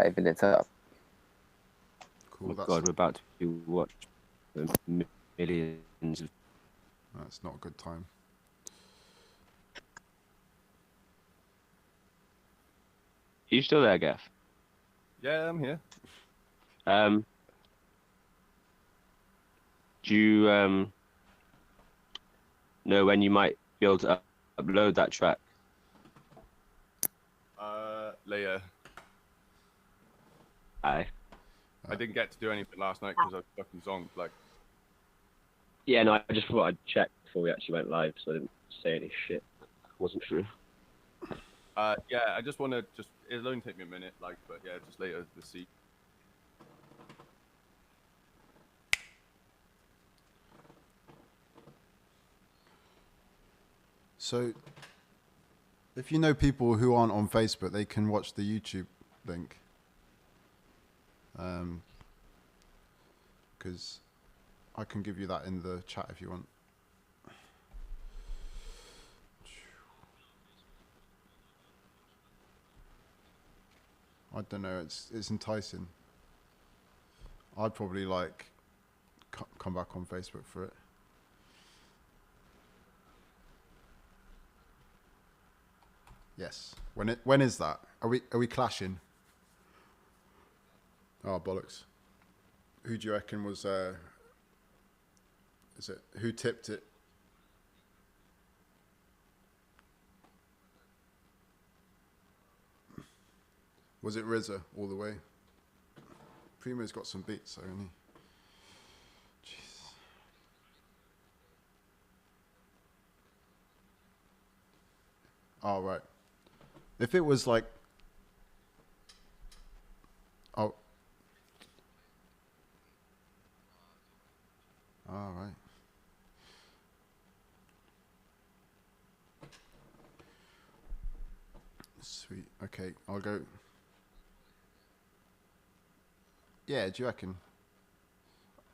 Even it's up. Cool. Oh God, we're about to watch millions of. That's not a good time. You still there, Gaff? Yeah, I'm here. Do you know when you might be able to upload that track? Later. Aye. I didn't get to do anything last night because I was fucking zonked. Like, Yeah, no, I just thought I'd check before we actually went live, so I didn't say any shit. Wasn't true. yeah, I just want to it'll only take me a minute, like, but yeah, just later to see. So, if you know people who aren't on Facebook, they can watch the YouTube link. Because I can give you that in the chat if you want. I don't know. It's enticing. I'd probably like come back on Facebook for it. Yes. When is that? Are we clashing? Oh bollocks. Who do you reckon was is it who tipped it? Was it RZA all the way? Primo's got some beats, hasn't he? Jeez. Oh right. If it was like, oh, all right. Sweet. Okay, I'll go. Yeah, do you reckon?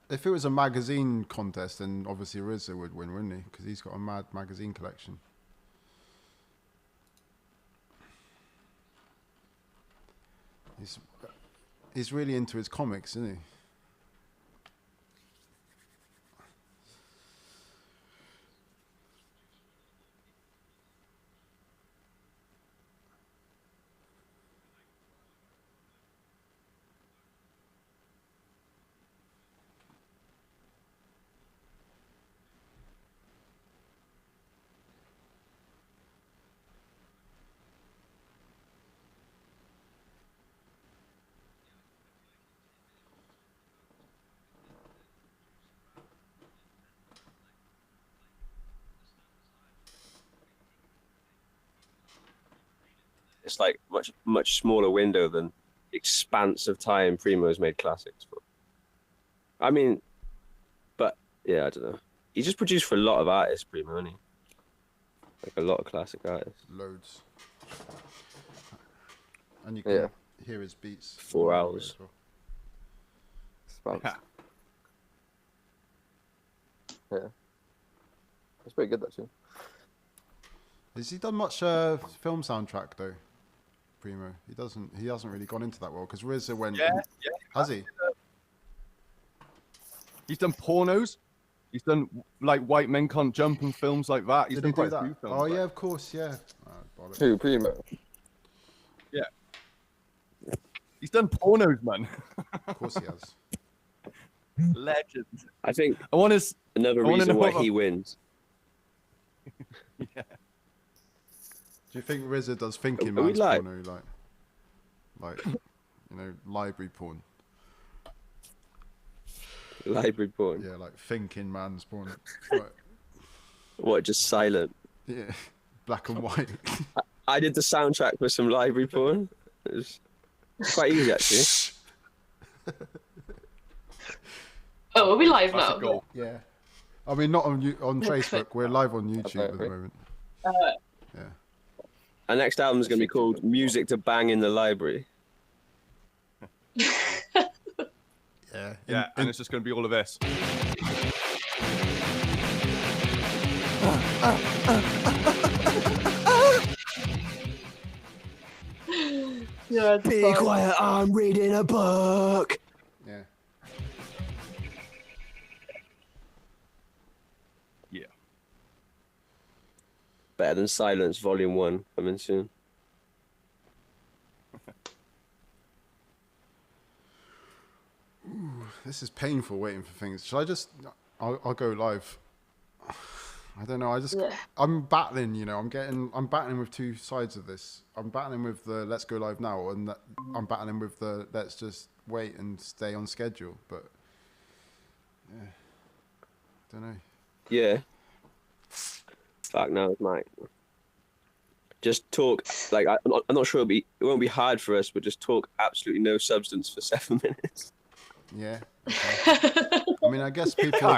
If it was a magazine contest, then obviously RZA would win, wouldn't he? Because he's got a mad magazine collection. He's really into his comics, isn't he? It's like much smaller window than expanse of time Primo's made classics for. I mean, but yeah, I don't know. He just produced for a lot of artists, Primo, hasn't he? Like a lot of classic artists. Loads. And you can hear his beats. 4 hours. Well. Yeah. It's pretty good actually. Has he done much film soundtrack though? Primo. He hasn't really gone into that world because RZA went. Yeah. Has he? He's done pornos. He's done like White Men Can't Jump and films like that. He's Did done he do quite a few that? films. Oh like yeah, of course, yeah. Who, Primo? Yeah. He's done pornos, man. Of course he has. Legend. I think I want to. another reason why he wins. Yeah. Do you think RZA does thinking Are we man's live? porno like you know, library porn? Library porn. Yeah, like thinking man's porn. Right. What, just silent? Yeah, black and white. I did the soundtrack for some library porn. It's quite easy actually. Oh, are we live That's now? a goal. Yeah, I mean not on Facebook. We're live on YouTube at the moment. Yeah. Our next album is going to be called Music to Bang in the Library. Yeah. Yeah, and it's just going to be all of this. Yeah, it's Be fine. quiet, I'm reading a book. Yeah. Yeah. Better than Silence Volume 1 coming soon. This is painful waiting for things. Shall I just? I'll go live. I don't know. Yeah. I'm battling. You know, I'm battling with two sides of this. I'm battling with the let's go live now, and I'm battling with the let's just wait and stay on schedule. But yeah, don't know. Yeah. Fuck no, mate. Just talk. Like I'm not sure it won't be hard for us, but just talk absolutely no substance for 7 minutes. Yeah. Okay. I mean, I guess people.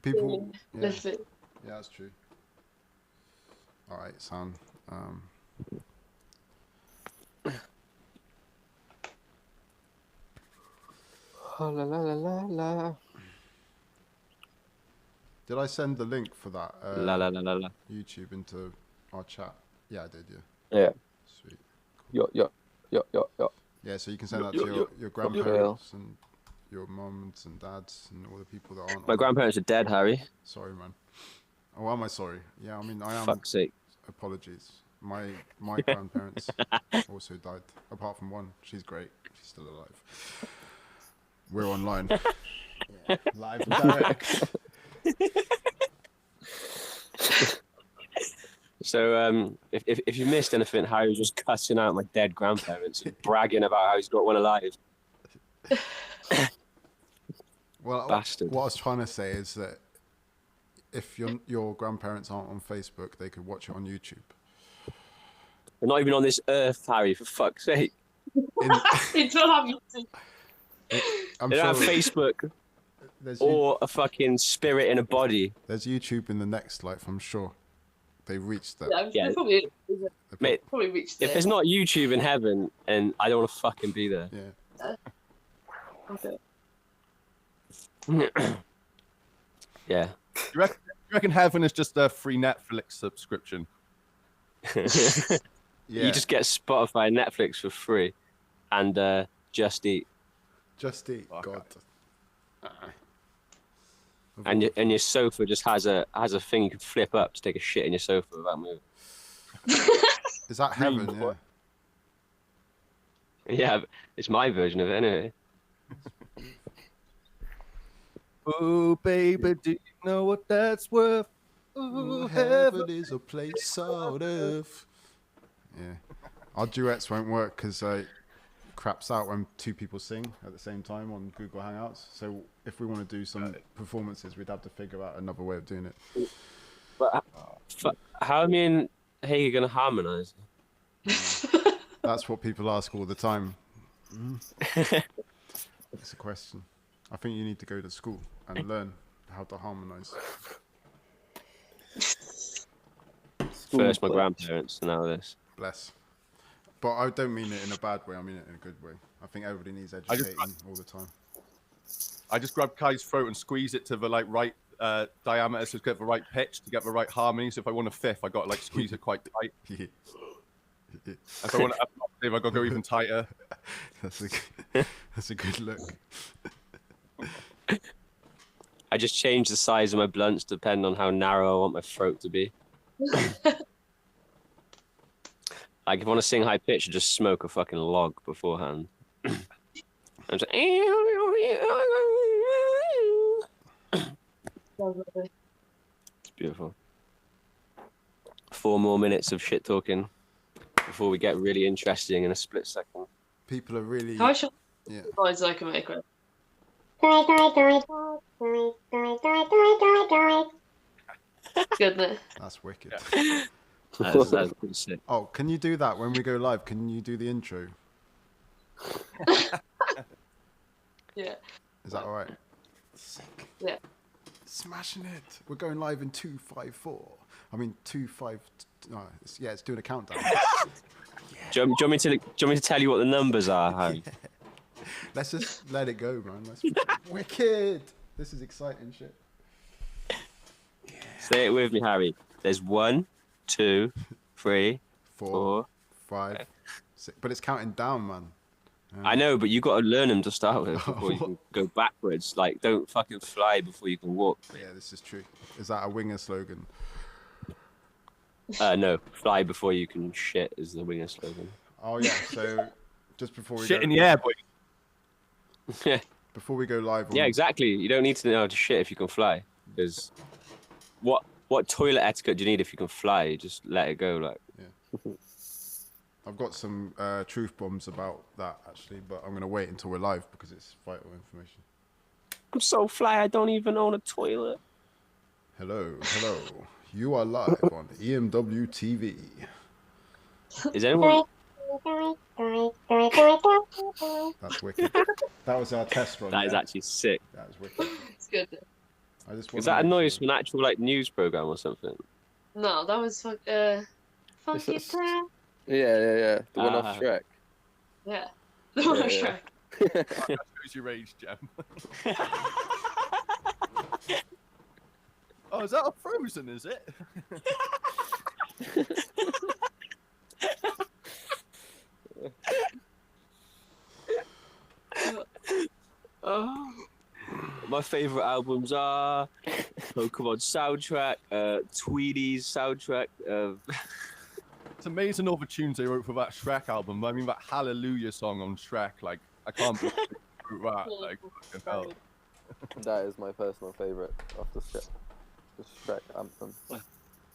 Yeah. Listen. Yeah, that's true. All right, sound. La la la la la. Did I send the link for that La la la la la. YouTube into our chat? Yeah, I did. Yeah. Yeah. Sweet. Yo. Yeah, so you can send that Yo, to yo, your grandparents and your mums and dads and all the people that aren't. My on. grandparents are dead, Harry. Sorry, man. Oh, am I sorry? Yeah, I mean, I am. Fuck's sake. Apologies. My grandparents also died. Apart from one, she's great. She's still alive. We're online. Yeah, live and direct. So, if you missed anything, Harry was just cussing out my dead grandparents and bragging about how he's got one alive. Well, Bastard. what I was trying to say is that if your grandparents aren't on Facebook, they could watch it on YouTube. They're not even on this earth, Harry, for fuck's sake. It's not have YouTube. I'm They don't sure have Facebook there's, or a fucking spirit in a body. there's YouTube in the next life, I'm sure. They reached that. Yeah, Yeah. they probably, Mate, probably reached if there. there's not YouTube in heaven, and I don't want to fucking be there. Yeah. Okay. Yeah. You reckon heaven is just a free Netflix subscription? Yeah. You just get Spotify and Netflix for free, and Just Eat, Just eat. Okay. God. and your sofa just has a thing you can flip up to take a shit in your sofa without moving. Is that heaven? Yeah. Yeah, it's my version of it anyway. Oh, baby, do you know what that's worth? Ooh, Ooh, heaven is a place on earth. Yeah. Our duets won't work because it craps out when two people sing at the same time on Google Hangouts. So if we want to do some performances, we'd have to figure out another way of doing it. But how are me and Hager gonna harmonise? That's what people ask all the time. It's a question. I think you need to go to school and learn how to harmonise. First my grandparents, and now this. Bless. But I don't mean it in a bad way. I mean it in a good way. I think everybody needs educating all the time. I just grabbed Kai's throat and squeezed it to the right diameter to get the right pitch, to get the right harmony. So if I want a fifth, I got to squeeze it quite tight. If I want to up an octave, I got to go even tighter. That's a good look. I just change the size of my blunts depending on how narrow I want my throat to be. Like if I want to sing high pitch, I just smoke a fucking log beforehand. I'm just it's beautiful. 4 more minutes of shit talking before we get really interesting in a split second. People are really. How should Yeah. noise I can make it? Good, isn't it? That's wicked. That's pretty sick. Oh, can you do that when we go live? Can you do the intro? Yeah. Is that all right? Sick. Yeah. Smashing it. We're going live in 254. I mean 25. No, it's doing a countdown. Do you want me to tell you what the numbers are, Harry? Let's just let it go, man. Wicked. This is exciting shit. Say it with me, Harry. There's 1, 2, 3, 4, 4. 5, But it's counting down, man. I know, but you got to learn them to start with before you can go backwards. Like, don't fucking fly before you can walk. Yeah, this is true. Is that a winger slogan? No, fly before you can shit is the winger slogan. Oh yeah. So just before we Shit go, in the air, boy. Yeah. before we go live on Yeah, exactly. You don't need to know how to shit if you can fly. Because what toilet etiquette do you need if you can fly? You just let it go. Like, I've got some truth bombs about that actually, but I'm gonna wait until we're live because it's vital information. I'm so fly, I don't even own a toilet. Hello. You are live on EMW TV. Is anyone? That's wicked. That was our test run. That is yeah? actually sick. That was wicked. It's good. I just Is wanna that a make noise sure- from an actual like news program or something? No, that was Funky It's- Town. Yeah. The one off Ah. Shrek. Yeah. The one of Yeah. Shrek. That shows your age, Gem. Oh, is that a Frozen, is it? Oh. My favorite albums are Pokemon soundtrack, Tweedy's soundtrack. It's amazing all the tunes they wrote for that Shrek album. I mean, that Hallelujah song on Shrek, like, I can't believe they wrote that. Like, fucking hell. That is my personal favourite of the Shrek anthem.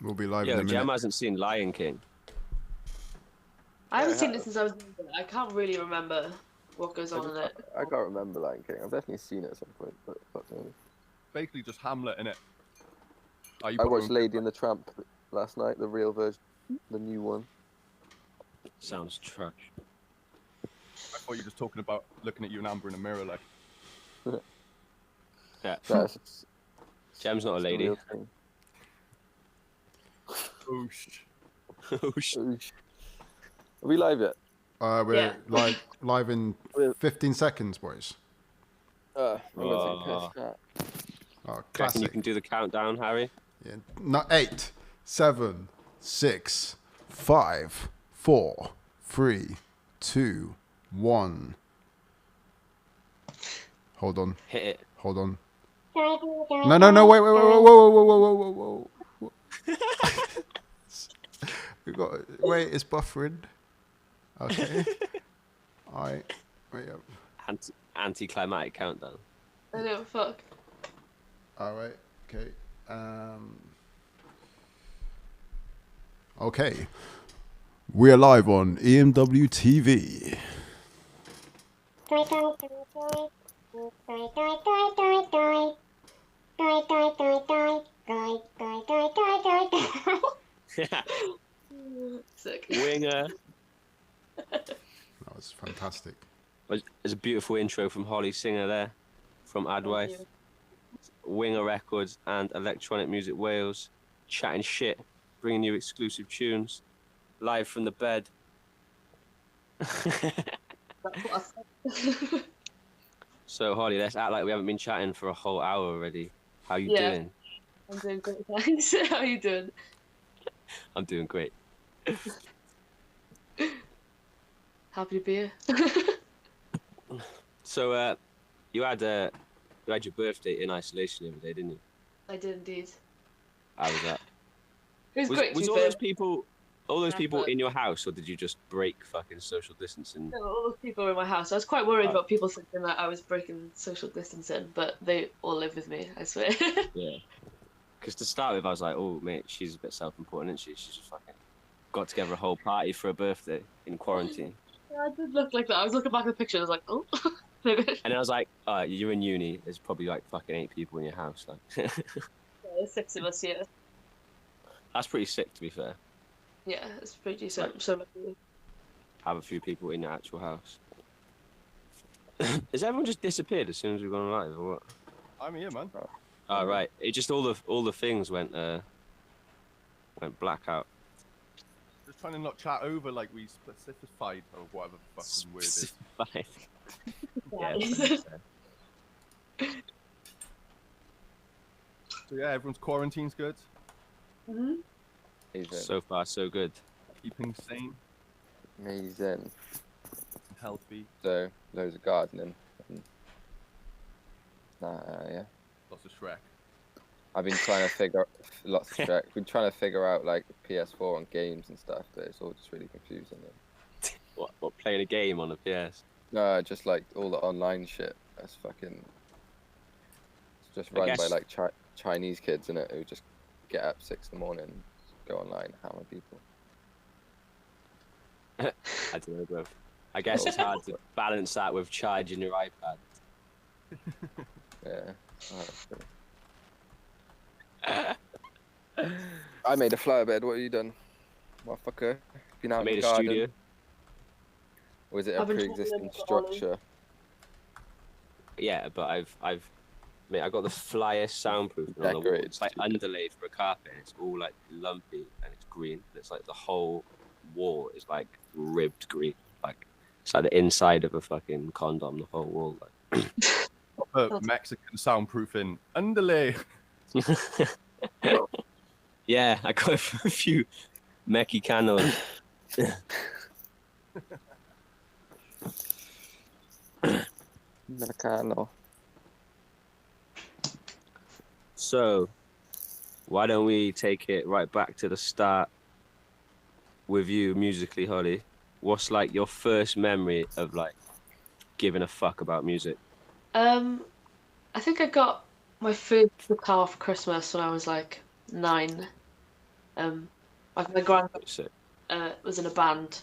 We'll be live in Yo, a minute. Jam hasn't seen Lion King. I haven't Yeah, seen I it since I was younger. I can't really remember what goes on in it. I can't remember Lion King. I've definitely seen it at some point, but fuck me. Basically just Hamlet, innit? Oh, you I put watched them- Lady and the Tramp last night, the real version, the new one. Sounds trash. I thought you were just talking about looking at you and Amber in a mirror, like. Yeah, That's Jam's not a the lady. real thing. Oosh. Oosh. Are we live yet? We're Yeah. live in 15 seconds, boys. I'm gonna take a chat. Oh, Reckon you classic. can do the countdown, Harry? Yeah. Not 8, 7, 6, 5, 4, 3, 2, 1. Hold on. Hit it. Hold on. No, wait, whoa. We got wait, it's buffering. Okay. Alright. Wait up. Anticlimactic countdown. I know, fuck. Alright, okay. Okay. We're live on EMW TV. Sick. Winger. That was fantastic. There's a beautiful intro from Hollie Singer there, from Adwife. Winger Records and Electronic Music Wales, chatting shit, bringing you exclusive tunes, live from the bed. That's what I said. So Holly, let's act like we haven't been chatting for a whole hour already. How you Yeah. doing? I'm doing great, thanks. How you doing? I'm doing great. Happy to be here. So you had your birthday in isolation the other day, didn't you? I did indeed. How was that? It was, great to Was be all fair. those Yeah, people but- in your house, or did you just break fucking social distancing? No, all those people were in my house. I was quite worried Oh. about people thinking that I was breaking social distancing, but they all live with me, I swear. Yeah. Because to start with, I was like, oh mate, she's a bit self-important, isn't she? She's just fucking got together a whole party for a birthday in quarantine. I did look like that. I was looking back at the picture, I was like, oh. Maybe. And I was like, you're in uni. There's probably like fucking 8 people in your house. Like, There's 6 of us here. that's pretty sick, to be fair. Yeah, it's pretty decent. So lucky. Have a few people in your actual house. Has everyone just disappeared as soon as we've gone live, or what? I'm here, man. Oh right, it just all the things went blackout. Just trying to not chat over like we specified or whatever the fucking word is. Fine. Yeah. So yeah, everyone's quarantine's good. Mhm. So far, so good. Keeping sane. Amazing. Healthy. So loads of gardening. And, yeah. Lots of Shrek. I've been trying to figure lots of Shrek. Been trying to figure out like PS4 and games and stuff, but it's all just really confusing. What playing a game on a PS? No, just like all the online shit. That's fucking. It's just run by like Chinese kids in it who just get up 6 in the morning, go online, hammer people. I don't know, bro. I guess it's hard to balance that with charging your iPad. Yeah. I made a flower bed. What have you done, motherfucker? Been out I in made the a garden? studio. Or is it a I've been pre-existing talking about Hollie. structure? Yeah, but mate, I got the flyest soundproof on the wall. Decorated It's like studio. underlaid for a carpet. And it's all like lumpy and it's green. It's like the whole wall is like ribbed green. Like it's like the inside of a fucking condom. The whole wall. Like. Mexican soundproofing underlay. Yeah, I got a few Mexicanos. Americano. So, why don't we take it right back to the start with you musically, Holly? What's like your first memory of like giving a fuck about music? I think I got my first guitar for Christmas when I was like 9. Like my granddad So, was in a band.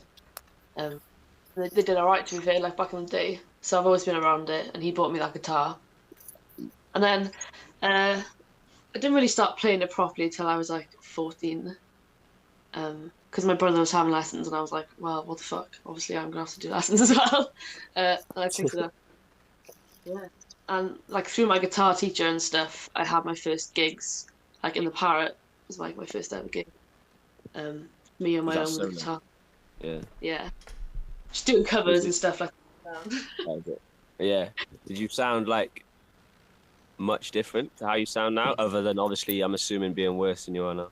They did alright, to be fair, like back in the day. So I've always been around it, and he bought me that guitar. And then I didn't really start playing it properly until I was like 14. Because my brother was having lessons, and I was like, well, what the fuck? Obviously, I'm gonna have to do lessons as well. And I picked it up. Yeah. And like through my guitar teacher and stuff, I had my first gigs. Like in the Parrot was like my first ever gig. Me on my own with the guitar. yeah. Yeah. Just doing covers and stuff like that. That was it. Yeah. Did you sound like much different to how you sound now? Other than obviously, I'm assuming being worse than you are now.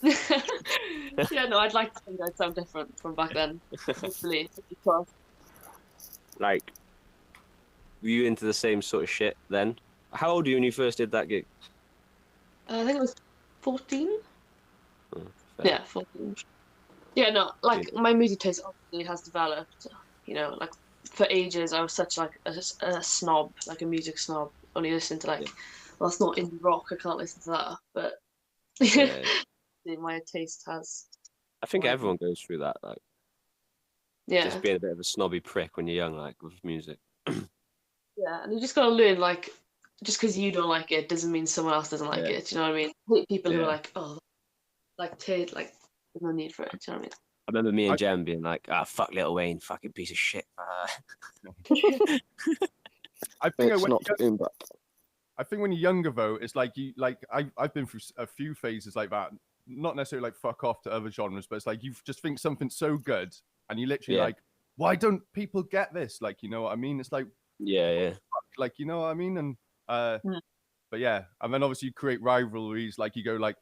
Yeah, no, I'd like to think I'd sound different from back then. Hopefully. Like, were you into the same sort of shit then? How old were you when you first did that gig? I think it was 14. Fair. Yeah, 14. Yeah, no, like my music taste obviously has developed. You know, like for ages I was such like a snob, like a music snob. Only listen to like, well, it's not indie rock. I can't listen to that. But Yeah. my taste has. I think everyone goes through that, like Yeah, just being a bit of a snobby prick when you're young, like with music. yeah, and you just gotta learn like, just because you don't like it doesn't mean someone else doesn't like it. Do you know what I mean? I hate people who are like, oh, like there's no need for it. Do you know what I mean? I remember me and Jem being like, fuck Lil Wayne, fucking piece of shit. I think It's not boom bap. I think when you're younger though, it's like I've been through a few phases like that. Not necessarily like fuck off to other genres, but it's like you just think something's so good, and you literally like, why don't people get this? Like, you know what I mean? It's like, Yeah. like, you know what I mean? And but yeah, and then obviously you create rivalries. Like you go like,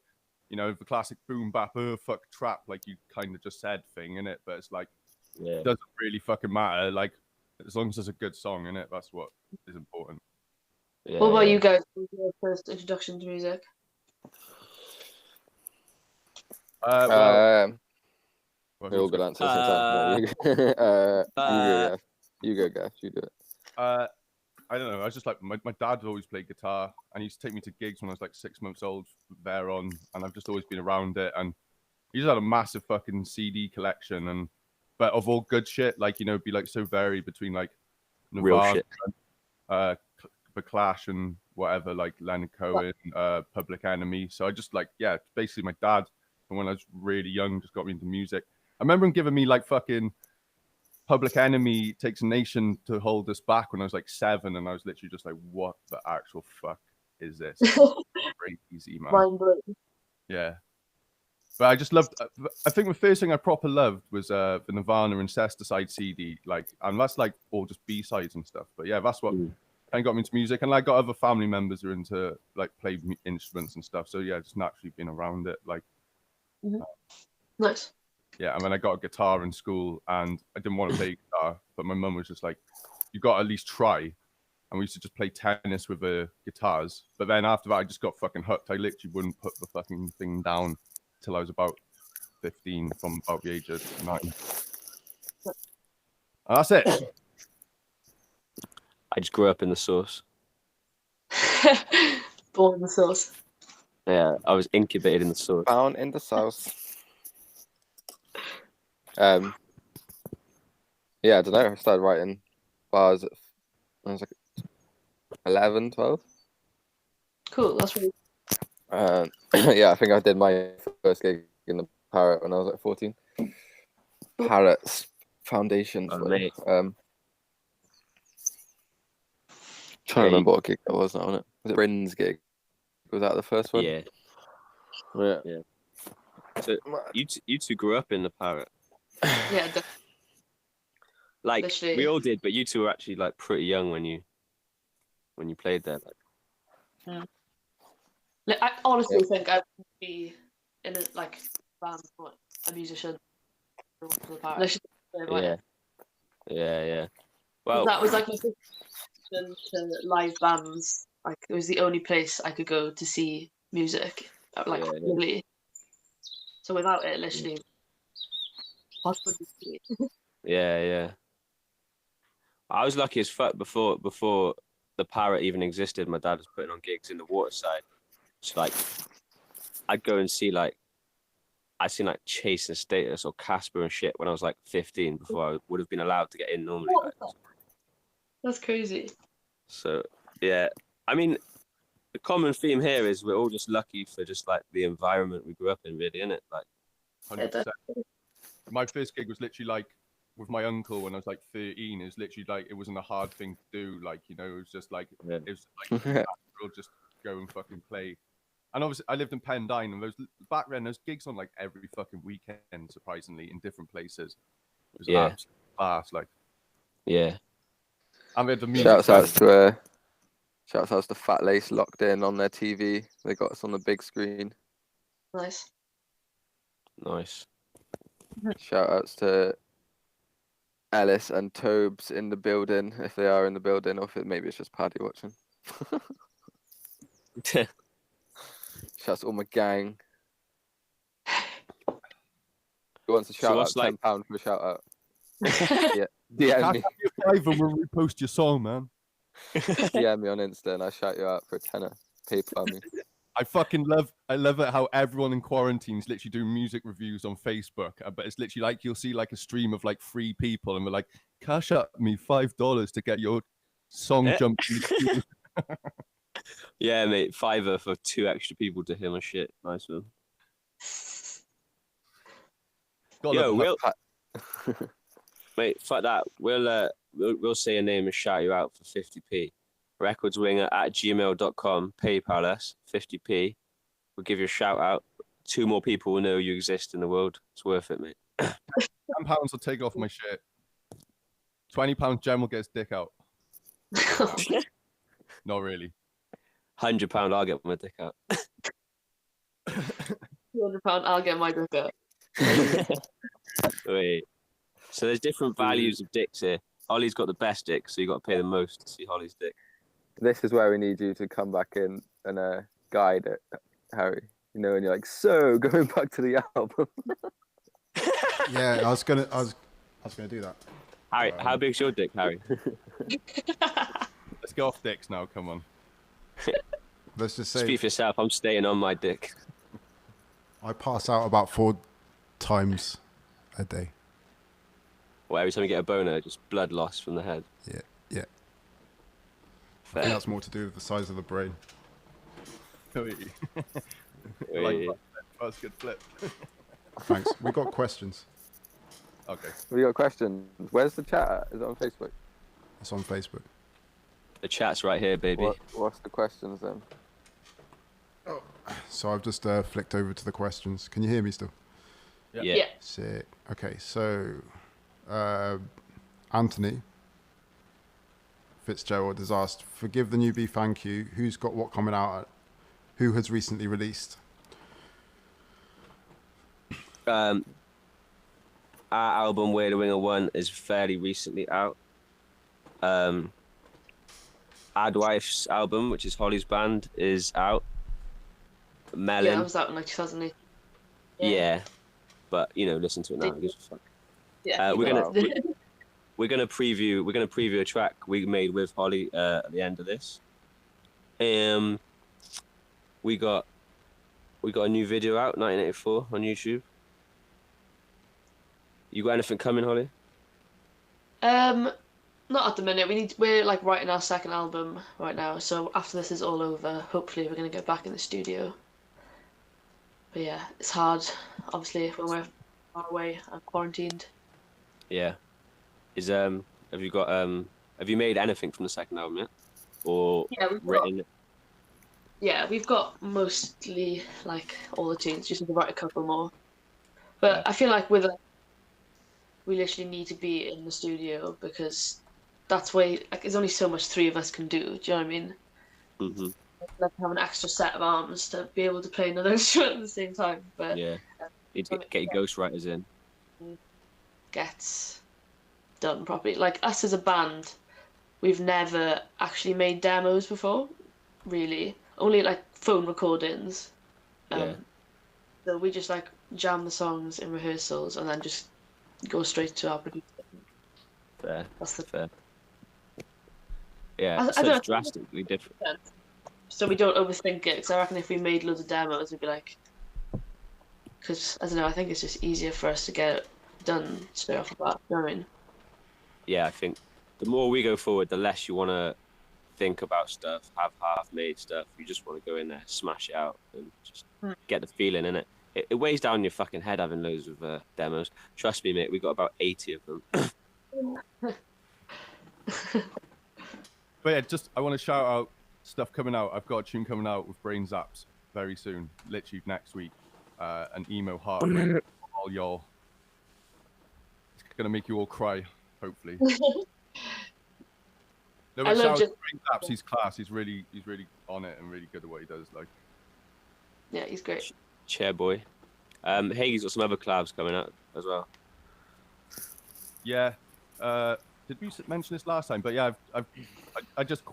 you know, the classic boom bap, fuck trap, like you kind of just said thing in it. But it's like, it doesn't really fucking matter. Like as long as there's a good song in it, that's what is important. Yeah. What about you guys? What was your first introduction to music? Well, We all got answers at the same time. You go, Gaff. You do it. I don't know. I was just like, my dad always played guitar, and he used to take me to gigs when I was like 6 months old there on, and I've just always been around it. And he just had a massive fucking CD collection, but of all good shit, like, you know, be like so varied between like Nirvana, The Clash, and whatever, like Leonard Cohen, Public Enemy. So I just like, basically my dad, and when I was really young, just got me into music. I remember him giving me like fucking Public Enemy Takes a Nation to Hold Us Back when I was like 7, and I was literally just like, what the actual fuck is this? Crazy, man. Mind blowing. Yeah. But I just loved, I think the first thing I proper loved was the Nirvana Incesticide CD, like, and that's like all just B-sides and stuff. But yeah, that's what kind of got me into music. And I got other family members who are into like play instruments and stuff. So yeah, just naturally being around it. Like, Nice. Yeah, and then I got a guitar in school, and I didn't want to play guitar, but my mum was just like, "You got to at least try." And we used to just play tennis with the guitars. But then after that, I just got fucking hooked. I literally wouldn't put the fucking thing down till I was about 15, from about the age of 9. And that's it. I just grew up in the sauce. Born in the sauce. Yeah, I was incubated in the sauce. Bound in the sauce. Yeah, I don't know. I started writing bars at, I was like 11, 12. Cool. That's really. Yeah, I think I did my first gig in the Parrot when I was like 14. Parrot's Foundation. Oh, mate. Trying to remember what gig that was on it. Was it Bryn's gig? Was that the first one? Yeah. Yeah. So you two grew up in the Parrot. Yeah. Like Literally. we all did, but you two were actually like pretty young when you played there. Like, I honestly think I would be in a band, but a musician. Yeah. Well, that was like my first introduction to live bands. Like, it was the only place I could go to see music. Really. So without it, literally, possible to see. yeah. I was lucky as fuck before the Parrot even existed. My dad was putting on gigs in the Waterside. So like, I'd go and see I'd seen like Chase and Status or Casper and shit when I was like 15 before I would have been allowed to get in normally. That's crazy. So yeah, I mean, the common theme here is we're all just lucky for just like the environment we grew up in, really, isn't it? Like, 100%. My first gig was literally like with my uncle when I was like 13. It was literally like it wasn't a hard thing to do. Like, you know, it was just like it was like natural, just go and fucking play. And obviously, I lived in Pendine, and back then there's gigs on like every fucking weekend, surprisingly, in different places. It was absolutely fast, like. Yeah. And we had the music. Shouts out to Fat Lace locked in on their TV. They got us on the big screen. Nice. Shout outs to Ellis and Tobes in the building, if they are in the building, or if maybe it's just Paddy watching. Shouts to all my gang. Who wants a shout out? £10 for a shout out. Yeah. DM me. We'll repost your song, man. DM me on Insta and I'll shout you out for a tenner. PayPal me. I love it how everyone in quarantines literally do music reviews on Facebook, but it's literally like you'll see like a stream of like 3 people and we're like, cash up me $5 to get your song jumped. Yeah, mate, $5 for 2 extra people to hear my shit. Nice one. Mate, fuck that. We'll say a name and shout you out for 50p. recordswinger@gmail.com. PayPal us 50p. We'll give you a shout out. 2 more people will know you exist in the world. It's worth it, mate. £10 will take off my shirt. £20 Jem will get his dick out. Not really. £100 I'll get my dick out. £200 I'll get my dick out. Wait. So there's different values of dicks here. Hollie's got the best dick, so you got to pay the most to see Hollie's dick. This is where we need you to come back in and guide it, Harry. You know, and you're like, so going back to the album. Yeah, I was gonna do that. Harry, how big's your dick, Harry? Let's go off dicks now. Come on. Let's just say. Speak for yourself. I'm staying on my dick. I pass out about 4 times a day. Well, every time you get a boner, just blood loss from the head. Yeah. Fair. I think that's more to do with the size of the brain. That's good flip. Thanks. We got questions. Okay. We got questions. Where's the chat at? Is it on Facebook? It's on Facebook. The chat's right here, baby. What's the questions then? Oh. So I've just flicked over to the questions. Can you hear me still? Yeah. Sick. Okay, so Anthony Fitzgerald has asked, forgive the newbie, thank you. Who's got what coming out? Who has recently released? our album Where the Winger 1 is fairly recently out. Adwife's album, which is Hollie's band, is out. Melon. Yeah, I was out in like 2008. Yeah. But listen to it now. Who gives a fuck? Yeah, we're gonna preview a track we made with Hollie at the end of this. We got a new video out, 1984, on YouTube. You got anything coming, Hollie? Not at the minute. We're like writing our second album right now, so after this is all over, hopefully we're gonna get back in the studio. But yeah, it's hard, obviously, when we're far away and quarantined. Yeah. Have you made anything from the second album yet? Or written? Yeah, we've got mostly like all the tunes, just need to write a couple more. But I feel like we literally need to be in the studio because that's where there's only so much three of us can do. Do you know what I mean? Mm-hmm. Like have an extra set of arms to be able to play another instrument at the same time. But yeah, get your ghostwriters in. Gets done properly. Like us as a band, we've never actually made demos before, really. Only like phone recordings. So we just like jam the songs in rehearsals and then just go straight to our producer. Fair. That's fair. Yeah, so it's drastically different. So we don't overthink it. Because I reckon if we made loads of demos, we'd be like, because I don't know. I think it's just easier for us to get it done straight off the bat. You know what I mean? Yeah, I think the more we go forward, the less you want to think about stuff, have half-made stuff. You just want to go in there, smash it out, and just get the feeling in it. It weighs down your fucking head having loads of demos. Trust me, mate. We got about 80 of them. But yeah, I want to shout out stuff coming out. I've got a tune coming out with Brain Zaps very soon, literally next week. An emo heart for all y'all. It's gonna make you all cry, hopefully. No, but shout out to Brain Zaps. He's class. He's really on it and really good at what he does. Like, yeah, he's great. Chair boy. Haigie's got some other collabs coming out as well. Yeah. Did we mention this last time? But yeah, I just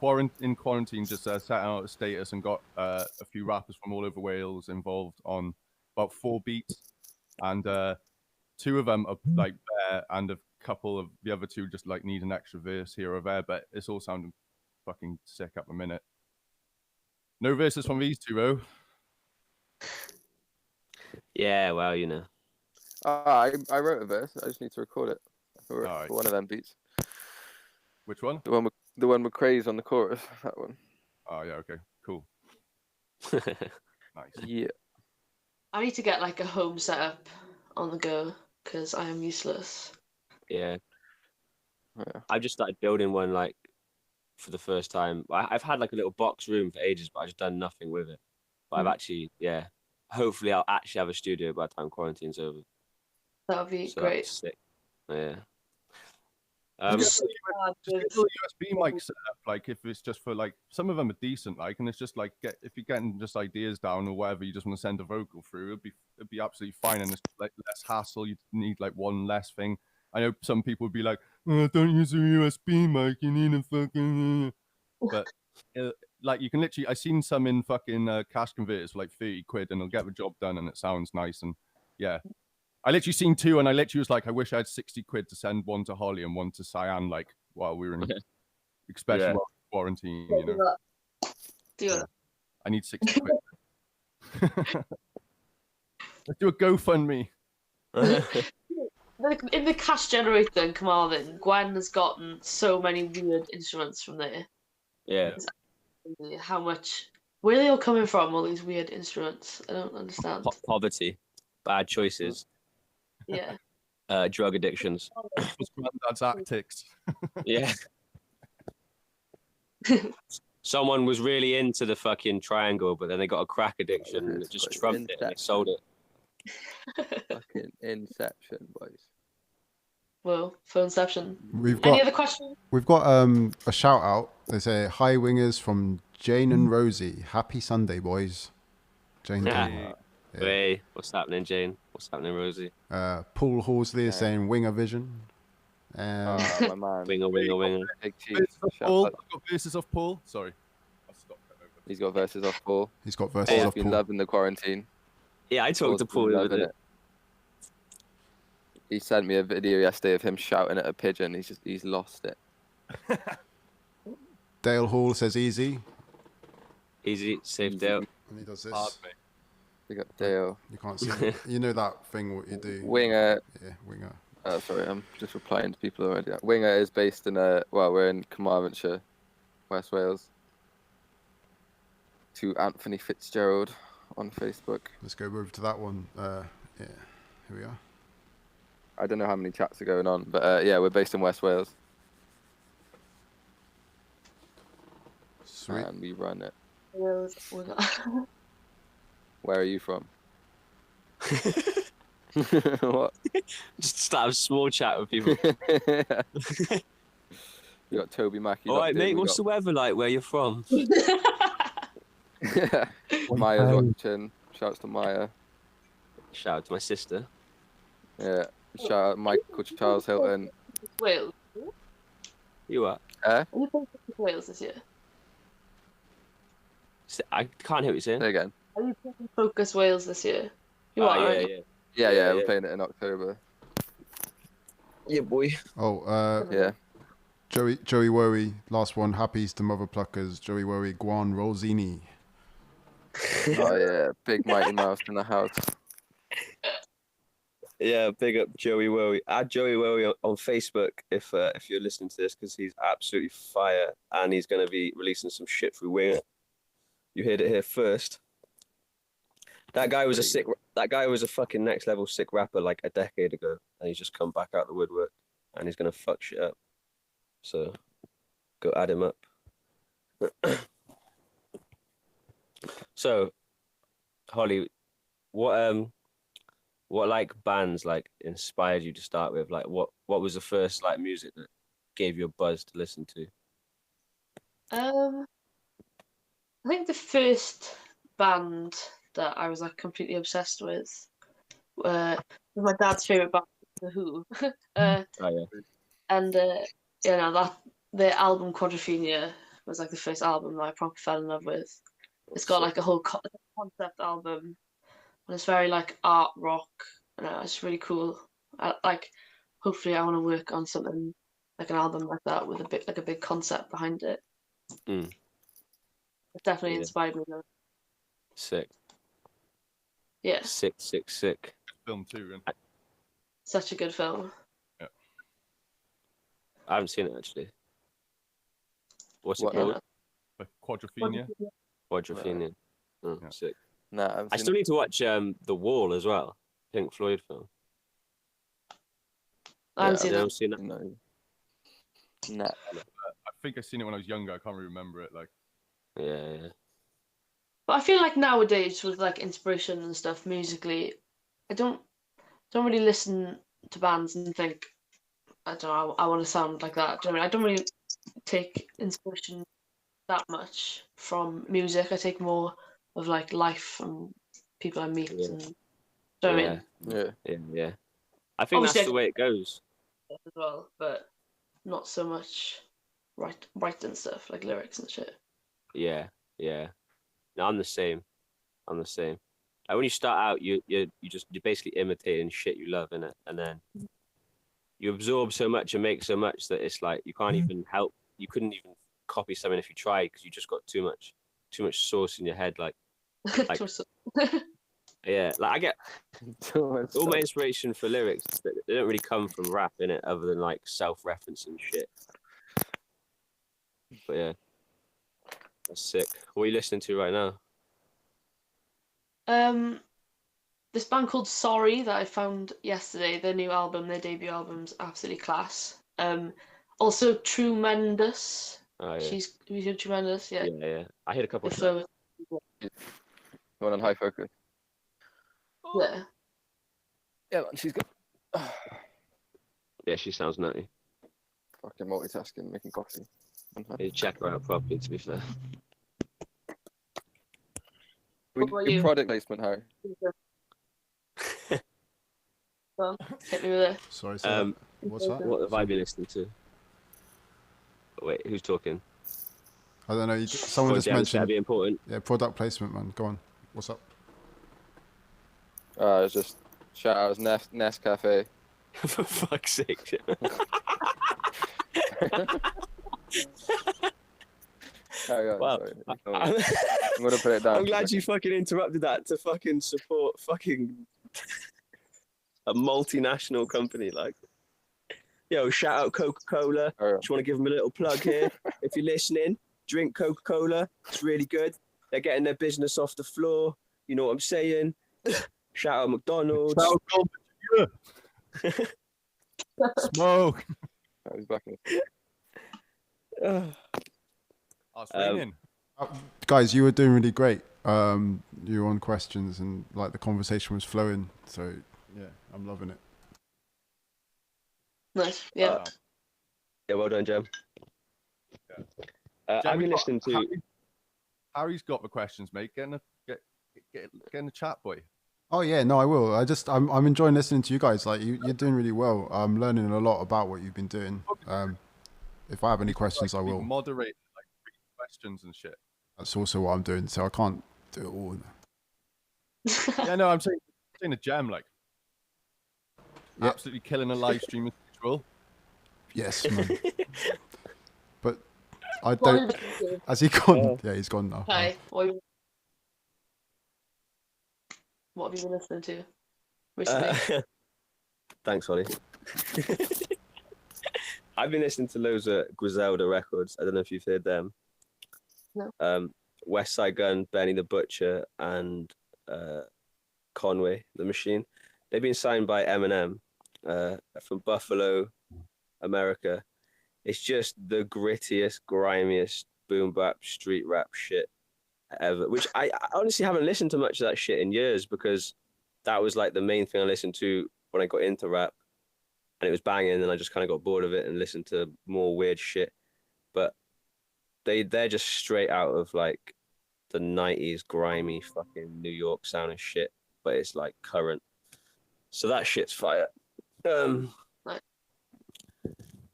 in quarantine just set out a status and got a few rappers from all over Wales involved on about 4 beats, and 2 of them are like there, and a couple of the other 2 just like need an extra verse here or there. But it's all sounding fucking sick at the minute. No verses from these 2 though. Yeah, well, I wrote a verse. I just need to record it for one of them beats. Which one? The one with Craze on the chorus. That one. Oh yeah, okay, cool. Nice. Yeah. I need to get like a home setup on the go because I am useless. Yeah. I've just started building one like for the first time. I've had like a little box room for ages, but I've just done nothing with it. But I've actually, hopefully I'll actually have a studio by the time quarantine's over. That would be great. Sick. Yeah. Just a little USB mic setup, like if it's just for like some of them are decent, like, and it's just like if you're getting just ideas down or whatever, you just want to send a vocal through, it'd be absolutely fine, and it's like less hassle. You need like one less thing. I know some people would be like, oh, don't use a USB mic, you need a fucking. But like you can literally, I seen some in fucking cash converters for like 30 quid, and it'll get the job done, and it sounds nice, and yeah. I literally seen 2, and I literally was like, I wish I had 60 quid to send one to Hollie and one to Cyan, like while we were in, especially while quarantine, Do it. I need 60 quid. Let's do a GoFundMe. In the cash generator in Carmarthen, Gwen has gotten so many weird instruments from there. Yeah. How much? Where are they all coming from? All these weird instruments. I don't understand. Poverty, bad choices. Yeah. Drug addictions. It's granddad's tactics. Yeah. Someone was really into the fucking triangle, but then they got a crack addiction and it just trumped it and they sold it. Fucking Inception, boys. Well, phoneception. We've got any other questions? We've got a shout out. They say hi wingers from Jane and Rosie. Happy Sunday, boys. Jane. Yeah. Yeah. Hey, what's happening, Jane? What's happening, Rosie? Paul Horsley is saying Winger Vision. My man. Winger. Big Chief. Versus off Shout Paul. out. I've got verses off Paul. Sorry. I'll stop that over. He's got verses off Paul. He's got verses Paul's off been Paul. loving the quarantine. Yeah, I talked Paul's to been Paul the other loving day. it. He sent me a video yesterday of him shouting at a pigeon. He's lost it. Dale Hall says easy. Easy, safe Dale. And he does this. Hard, mate. We got Dale. You can't see. You know that thing what you do. Winger. Yeah, winger. Sorry, I'm just replying to people already. Winger is based in we're in Carmarthenshire, West Wales. To Anthony Fitzgerald on Facebook. Let's go over to that one. Yeah, here we are. I don't know how many chats are going on, but yeah, we're based in West Wales. Sweet. And we run it. Wales. Where are you from? What? Just start a small chat with people. We got Toby Mackey. All right, mate. What's the weather like where you're from? Maya's watching. Shouts to Maya. Shout out to my sister. Yeah. Shout out Michael Charles Hilton. Wales. You are. Are you playing for Wales this year? I can't hear what you're saying. Say again. Are you playing Focus Wales this year? You are, yeah, aren't yeah. Yeah, Yeah, we're yeah. playing it in October. Yeah, boy. Oh, Yeah. Joey Wowie, last one. Happy to Mother Pluckers. Joey Wowie, Guan Rolzini. Oh yeah, big Mighty Mouse in the house. Yeah, big up Joey Wowie. Add Joey Wowie on Facebook if you're listening to this, because he's absolutely fire and he's going to be releasing some shit through Winger. You heard it here first. That guy was a fucking next level sick rapper like a decade ago, and he's just come back out the woodwork, and he's gonna fuck shit up. So, go add him up. So, Holly, what like bands like inspired you to start with? Like, what was the first like music that gave you a buzz to listen to? I think the first band that I was like completely obsessed with was my dad's favorite band, The Who. Oh yeah. And that the album Quadrophenia was like the first album that I properly fell in love with. It's got like a whole concept album, and it's very like art rock. And it's really cool. Hopefully, I want to work on something like an album like that with a big concept behind it. Mm. It definitely Yeah. inspired me though. Sick. Yeah, Sick. Film too, Rin. such a good film. I haven't seen it actually. What's it What? called? Like Quadrophenia. Quadrophenia. Oh, Yeah. sick. Nah, I still need to watch The Wall as well. Pink Floyd film. I haven't Yeah, seen You that. ever seen that? No. Nah. I think I seen it when I was younger. I can't really remember it. Like, Yeah. But I feel like nowadays with like inspiration and stuff musically, I don't really listen to bands and think, I don't know, I want to sound like that. Do you know what I mean? I don't really take inspiration that much from music. I take more of like life and people I meet Yeah. and do you know what I mean? Yeah. I think Obviously, that's the way it goes. As well, but not so much writing stuff like lyrics and shit. Yeah. No, I'm the same. Like when you start out, you're basically imitating shit you love, innit? And then you absorb so much and make so much that it's like you can't even help. You couldn't even copy something if you tried because you just got too much sauce in your head. Like yeah, like I get all my inspiration for lyrics. They don't really come from rap, innit? Other than like self-referencing shit. But yeah, that's sick. What are you listening to right now? This band called Sorry that I found yesterday, their new album, their debut album's absolutely class. Also Tremendous. Oh yeah. Have you heard Tremendous? Yeah. Yeah. I heard a couple of So, One on High Focus. yeah. Yeah, man, she's good. Yeah, she sounds nutty. Fucking multitasking, making coffee. You check her out properly, to be fair. What about you? Product placement, Harry. Go on, hit me with it. Sorry, so what's that? What have I been listening to? Wait, who's talking? I don't know. Someone just That'd mentioned. be important. Yeah, product placement, man. Go on. What's up? It's just shout out Nescafe. For fuck's sake. Carry on, Wow. sorry. I'm gonna put it down. I'm glad you fucking interrupted that to fucking support fucking a multinational company. Like, yo, shout out Coca-Cola. Just want to give them a little plug here. If you're listening, drink Coca-Cola. It's really good. They're getting their business off the floor. You know what I'm saying? Shout out McDonald's. Shout out Smoke. I was back in. It's raining. Guys, you were doing really great. You were on questions and like the conversation was flowing. So yeah, I'm loving it. Nice. Yeah. Yeah, well done, Jem. Yeah. I've been listening to. Harry's got the questions, mate. Get in the chat, boy. Oh yeah, no, I will. I'm enjoying listening to you guys. Like you're doing really well. I'm learning a lot about what you've been doing. If I have any questions, I will moderate like questions and shit. That's also what I'm doing. So I can't do it all. Yeah, no, I'm saying a Gem, like absolutely killing a live stream as usual. Yes, man. But I don't. Has he gone? Yeah, he's gone now. Hi. What have you been listening to recently? Thanks, Hollie. I've been listening to loads of Griselda records. I don't know if you've heard them. No. West Side Gun, Benny the Butcher, and Conway the Machine. They've been signed by Eminem from Buffalo, America. It's just the grittiest, grimiest boom bap street rap shit ever. Which I honestly haven't listened to much of that shit in years because that was like the main thing I listened to when I got into rap. And it was banging, and I just kind of got bored of it and listened to more weird shit. But they're just straight out of like the 90s grimy fucking New York sounding shit, but it's like current. So that shit's fire.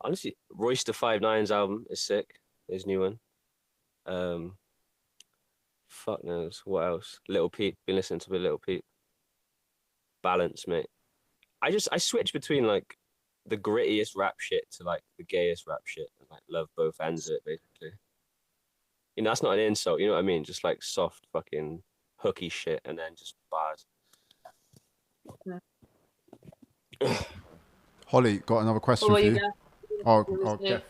Honestly, Royce the 5'9's album is sick. His new one. Fuck knows what else. Little Peep, been listening to Little Peep. Balance, mate. I switch between like the grittiest rap shit to like the gayest rap shit, and like love both ends of it basically. You know, that's not an insult, you know what I mean? Just like soft fucking hooky shit and then just bars. Hollie, got another question for you. Oh, Jeff.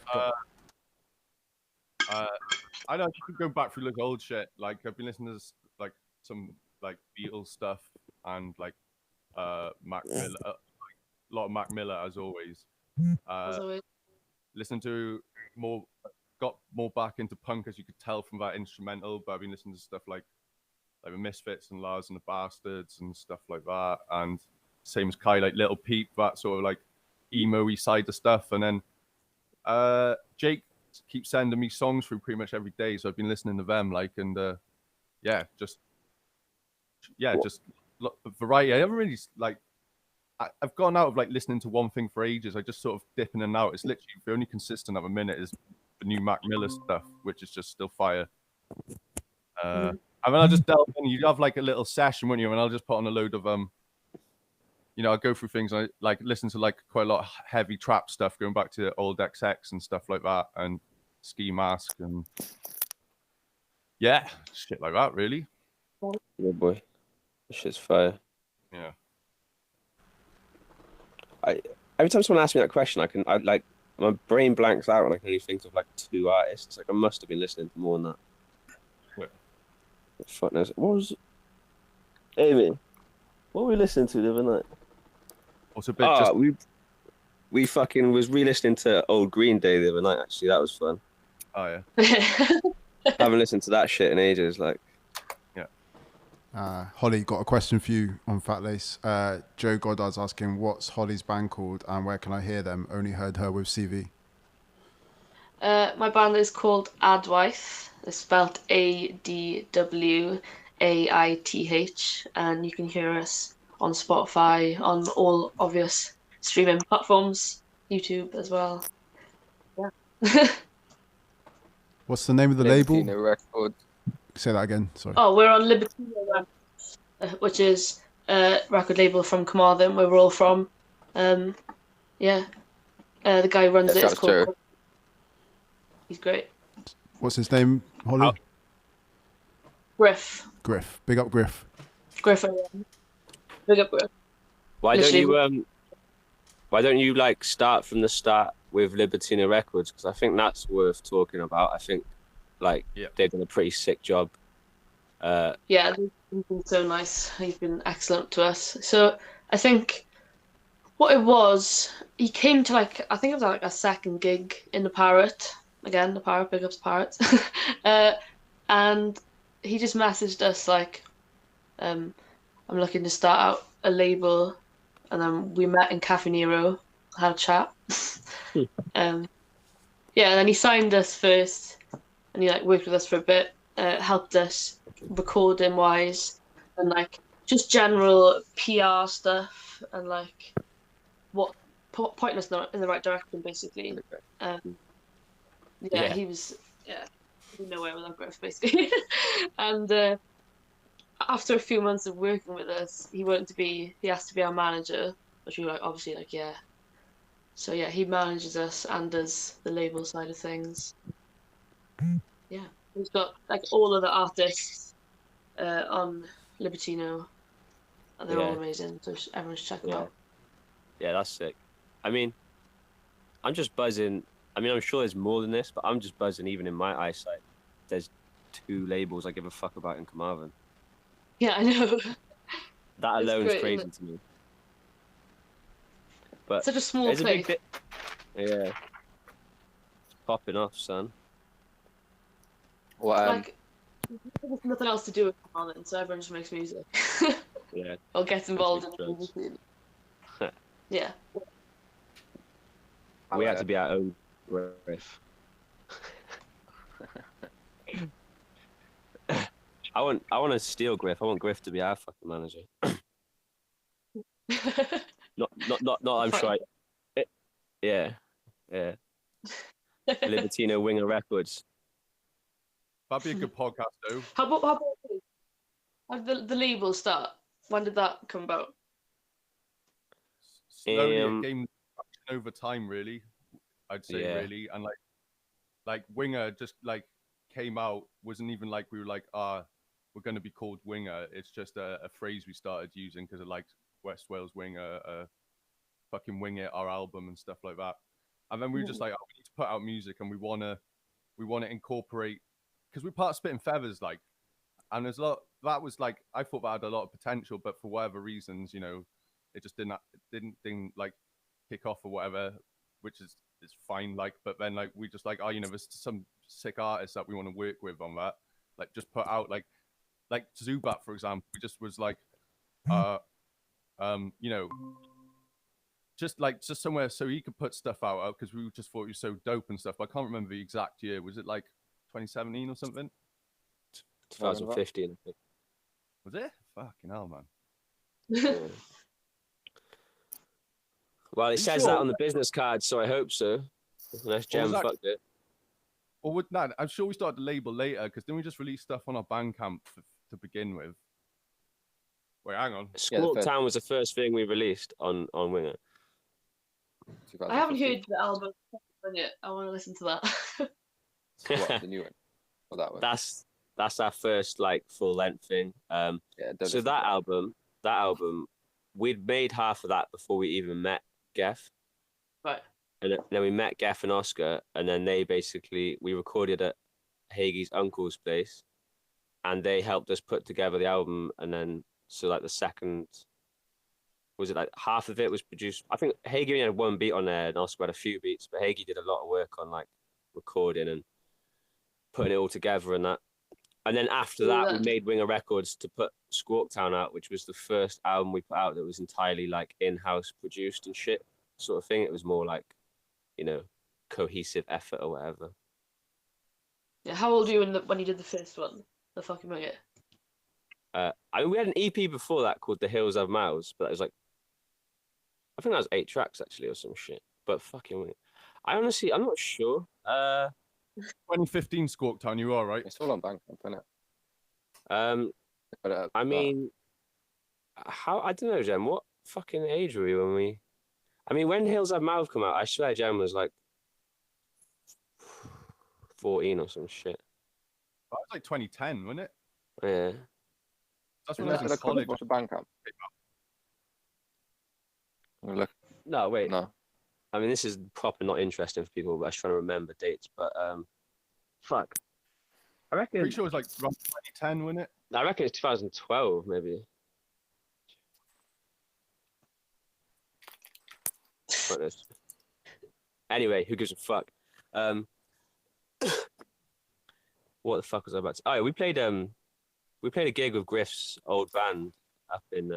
I know you could go back through like old shit. Like I've been listening to like some like Beatles stuff and like Mac Miller, a lot of Mac Miller as always. Listen to got more back into punk as you could tell from that instrumental. But I've been listening to stuff like the Misfits and Lars and the Bastards and stuff like that. And same as Kai, like Little Peep, that sort of like emo-y side of stuff. And then Jake keeps sending me songs through pretty much every day, so I've been listening to them, like, and just variety. I haven't really like. I've gone out of like listening to one thing for ages. I just sort of dip in and out. It's literally the only consistent of a minute is the new Mac Miller stuff, which is just still fire. And then I'll just delve in. You have like a little session, wouldn't you? And I'll just put on a load of you know, I go through things. I like listen to like quite a lot of heavy trap stuff, going back to old XX and stuff like that, and Ski Mask and yeah, shit like that. Really. Yeah, boy, this shit's fire. Yeah. Every time someone asks me that question, I like my brain blanks out and I can only think of like 2 artists. Like I must have been listening to more than that. What? Fuck knows. What was Amy? What were we listening to the other night? Also, a bit we fucking was re-listening to old Green Day the other night. Actually, that was fun. Oh yeah. I haven't listened to that shit in ages. Like, Hollie, got a question for you on Fat Lace. Joe Goddard's asking, what's Hollie's band called and where can I hear them? Only heard her with CV. My band is called Adwaith. It's spelled ADWAITH, and you can hear us on Spotify, on all obvious streaming platforms, YouTube as well. Yeah. What's the name of the label? Libertino Records. Say that again. Sorry. Oh, we're on Libertino Records, which is a record label from Carmarthen, where we're all from. Yeah. The guy who runs it is called. Joe. He's great. What's his name, Hollie? Griff. Griff. Big up Griff. Griff. Big up Griff. Why don't you like start from the start with Libertino Records? Because I think that's worth talking about. I think like they've done a pretty sick job. Yeah, he's been so nice. He's been excellent to us. So I think what it was, he came to like, I think it was like a second gig in the Parrot. Again, the Parrot, big ups Parrot. And he just messaged us like, I'm looking to start out a label. And then we met in Cafe Nero, had a chat. Yeah, and then he signed us first, and he like worked with us for a bit, helped us recording wise, and like just general PR stuff, and like what pointing us in the right direction, basically. He was nowhere without Griff, basically. And after a few months of working with us, he has to be our manager, which we were like, obviously like, yeah. So yeah, he manages us and does the label side of things. Yeah, he's got like all of the artists on Libertino, and they're all amazing. So everyone should check them out. Yeah, that's sick. I mean, I'm just buzzing. I mean, I'm sure there's more than this, but I'm just buzzing. Even in my eyesight, there's 2 labels I give a fuck about in Carmarthen. Yeah, I know. That alone is crazy to me. But such a small place. Yeah. It's popping off, son. Well, like, there's nothing else to do with Carmarthen, so everyone just makes music. Yeah. Or gets involved in the music scene. Yeah. We had to be our own Griff. I want to steal Griff. I want Griff to be our fucking manager. not I'm sure. Yeah. Libertino Winger Records. That'd be a good podcast, though. How about the label start? When did that come about? Slowly, it came over time, really. I'd say, really, and like Winger just like came out. Wasn't even like we were like, we're going to be called Winger. It's just a phrase we started using because of like West Wales Winger, fucking Wing It, our album and stuff like that. And then we were just like, we need to put out music, and we want to incorporate, because we're part of Spitting Feathers, like, and there's a lot that was like, I thought that had a lot of potential, but for whatever reasons, it just didn't like kick off or whatever, which is fine. Like, but then like we just like, there's some sick artists that we want to work with on that. Like, just put out like Zubat, for example. We just was like, just somewhere so he could put stuff out because we just thought he was so dope and stuff. But I can't remember the exact year. Was it like 2017 or something? 2015, I think. Was it? Fucking hell, man. Yeah. Well, it says that on the business card, so I hope so. Unless Jem fucked it. Or I'm sure we started the label later, because then we just released stuff on our Bandcamp to begin with. Wait, hang on. Squawk Town was the first thing we released on Winger. I haven't heard the album yet. I want to listen to that. What, the new one? Or that one? That's our first like full length thing. So that album, we'd made half of that before we even met Geff. Right. And then we met Geff and Oscar, and then we recorded at Haigie's uncle's place, and they helped us put together the album. And then, so like the second, was it like half of it was produced? I think Haigie only had one beat on there, and Oscar had a few beats, but Haigie did a lot of work on like recording and putting it all together and that. And then after that, we made Winger Records to put Squawk Town out, which was the first album we put out that was entirely like in-house produced and shit sort of thing. It was more like, cohesive effort or whatever. Yeah, how old were you when you did the first one? The fucking Winger? I mean, we had an EP before that called The Hills Have Mouths, but it was like, I think that was 8 tracks actually or some shit. But fucking, I'm not sure. 2015 Squawk Town, you are right. It's all on Bandcamp, isn't it? I mean, I don't know, Jem. What fucking age were we when we? I mean, when Hills Have Mouths come out, I swear Jem was like 14 or some shit. That was like 2010, wasn't it? Yeah. That's when I was in college. What's the Bandcamp? Look. No, wait. No. I mean, this is proper not interesting for people, but I was trying to remember dates. But fuck. I reckon. Pretty sure it was like around 2010, wasn't it? I reckon it's 2012, maybe. Anyway, who gives a fuck? What the fuck was I about to? Oh, yeah, we played a gig with Griff's old band up in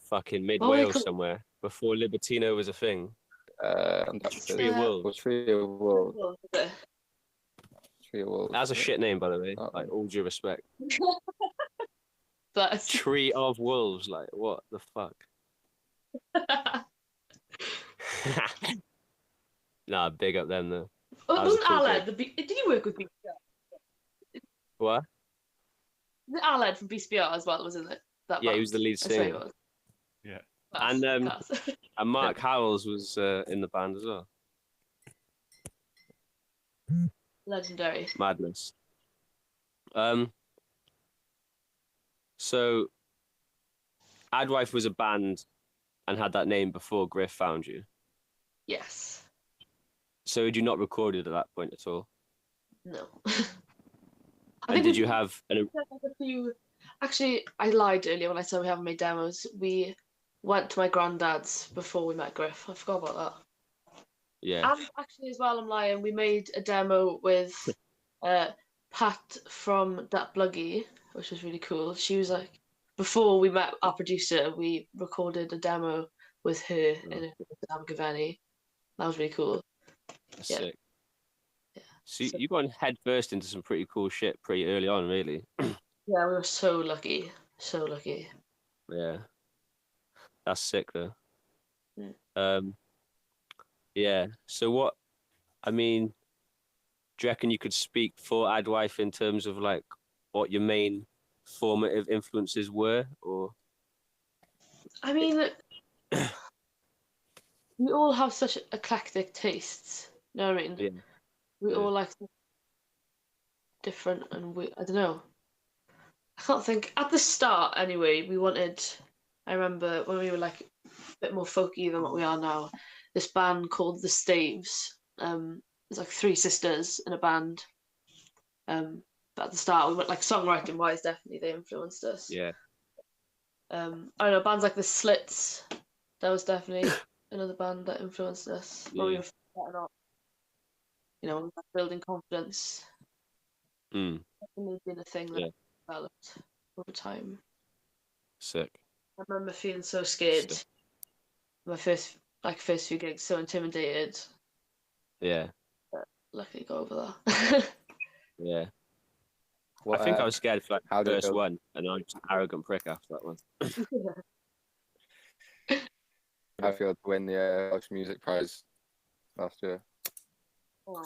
fucking mid Wales somewhere before Libertino was a thing. Tree of Wolves. Tree of Wolves. Tree of Wolves. That's a shit name, by the way. Oh. Like, all due respect. But Tree of Wolves. Like, what the fuck? Nah, big up them though. wasn't Aled did you work with BCR? What? Aled from BCR as well, wasn't it? That Yeah, band? he was the lead I swear he singer. was. Yeah. And Mark Howells was in the band as well. Legendary. Madness. So Adwife was a band and had that name before Griff found you. Yes. So had you not recorded at that point at all? No. And did you have an? Actually, I lied earlier when I said we haven't made demos. We went to my granddad's before we met Griff. I forgot about that. Yeah. And actually, as well, I'm lying. We made a demo with Pat from That Bluggy, which was really cool. She was like, before we met our producer, we recorded a demo with her in Abergavenny. That was really cool. That's sick. Yeah. So you got head first into some pretty cool shit pretty early on, really. Yeah, we were so lucky. So lucky. Yeah. That's sick, though. Yeah. Yeah. So what, I mean, do you reckon you could speak for Adwife in terms of, like, what your main formative influences were, or? I mean, we all have such eclectic tastes. You know what I mean? Yeah. We all like different, and I don't know. I can't think. At the start, anyway, we wanted. I remember when we were like a bit more folky than what we are now. This band called the Staves. There's like 3 sisters in a band. But at the start, we went like songwriting wise, definitely they influenced us. Yeah. I don't know, bands like the Slits. That was definitely another band that influenced us. Yeah. When we were starting off, you know, building confidence. Definitely been a thing that developed over time. Sick. I remember feeling so scared. Sick. My first few gigs, so intimidated. Yeah. But luckily got over that. Yeah. What, I think I was scared for like how the did it first go? one, and I was just an arrogant prick after that one. I feel to win the Welsh Music Prize last year. Oh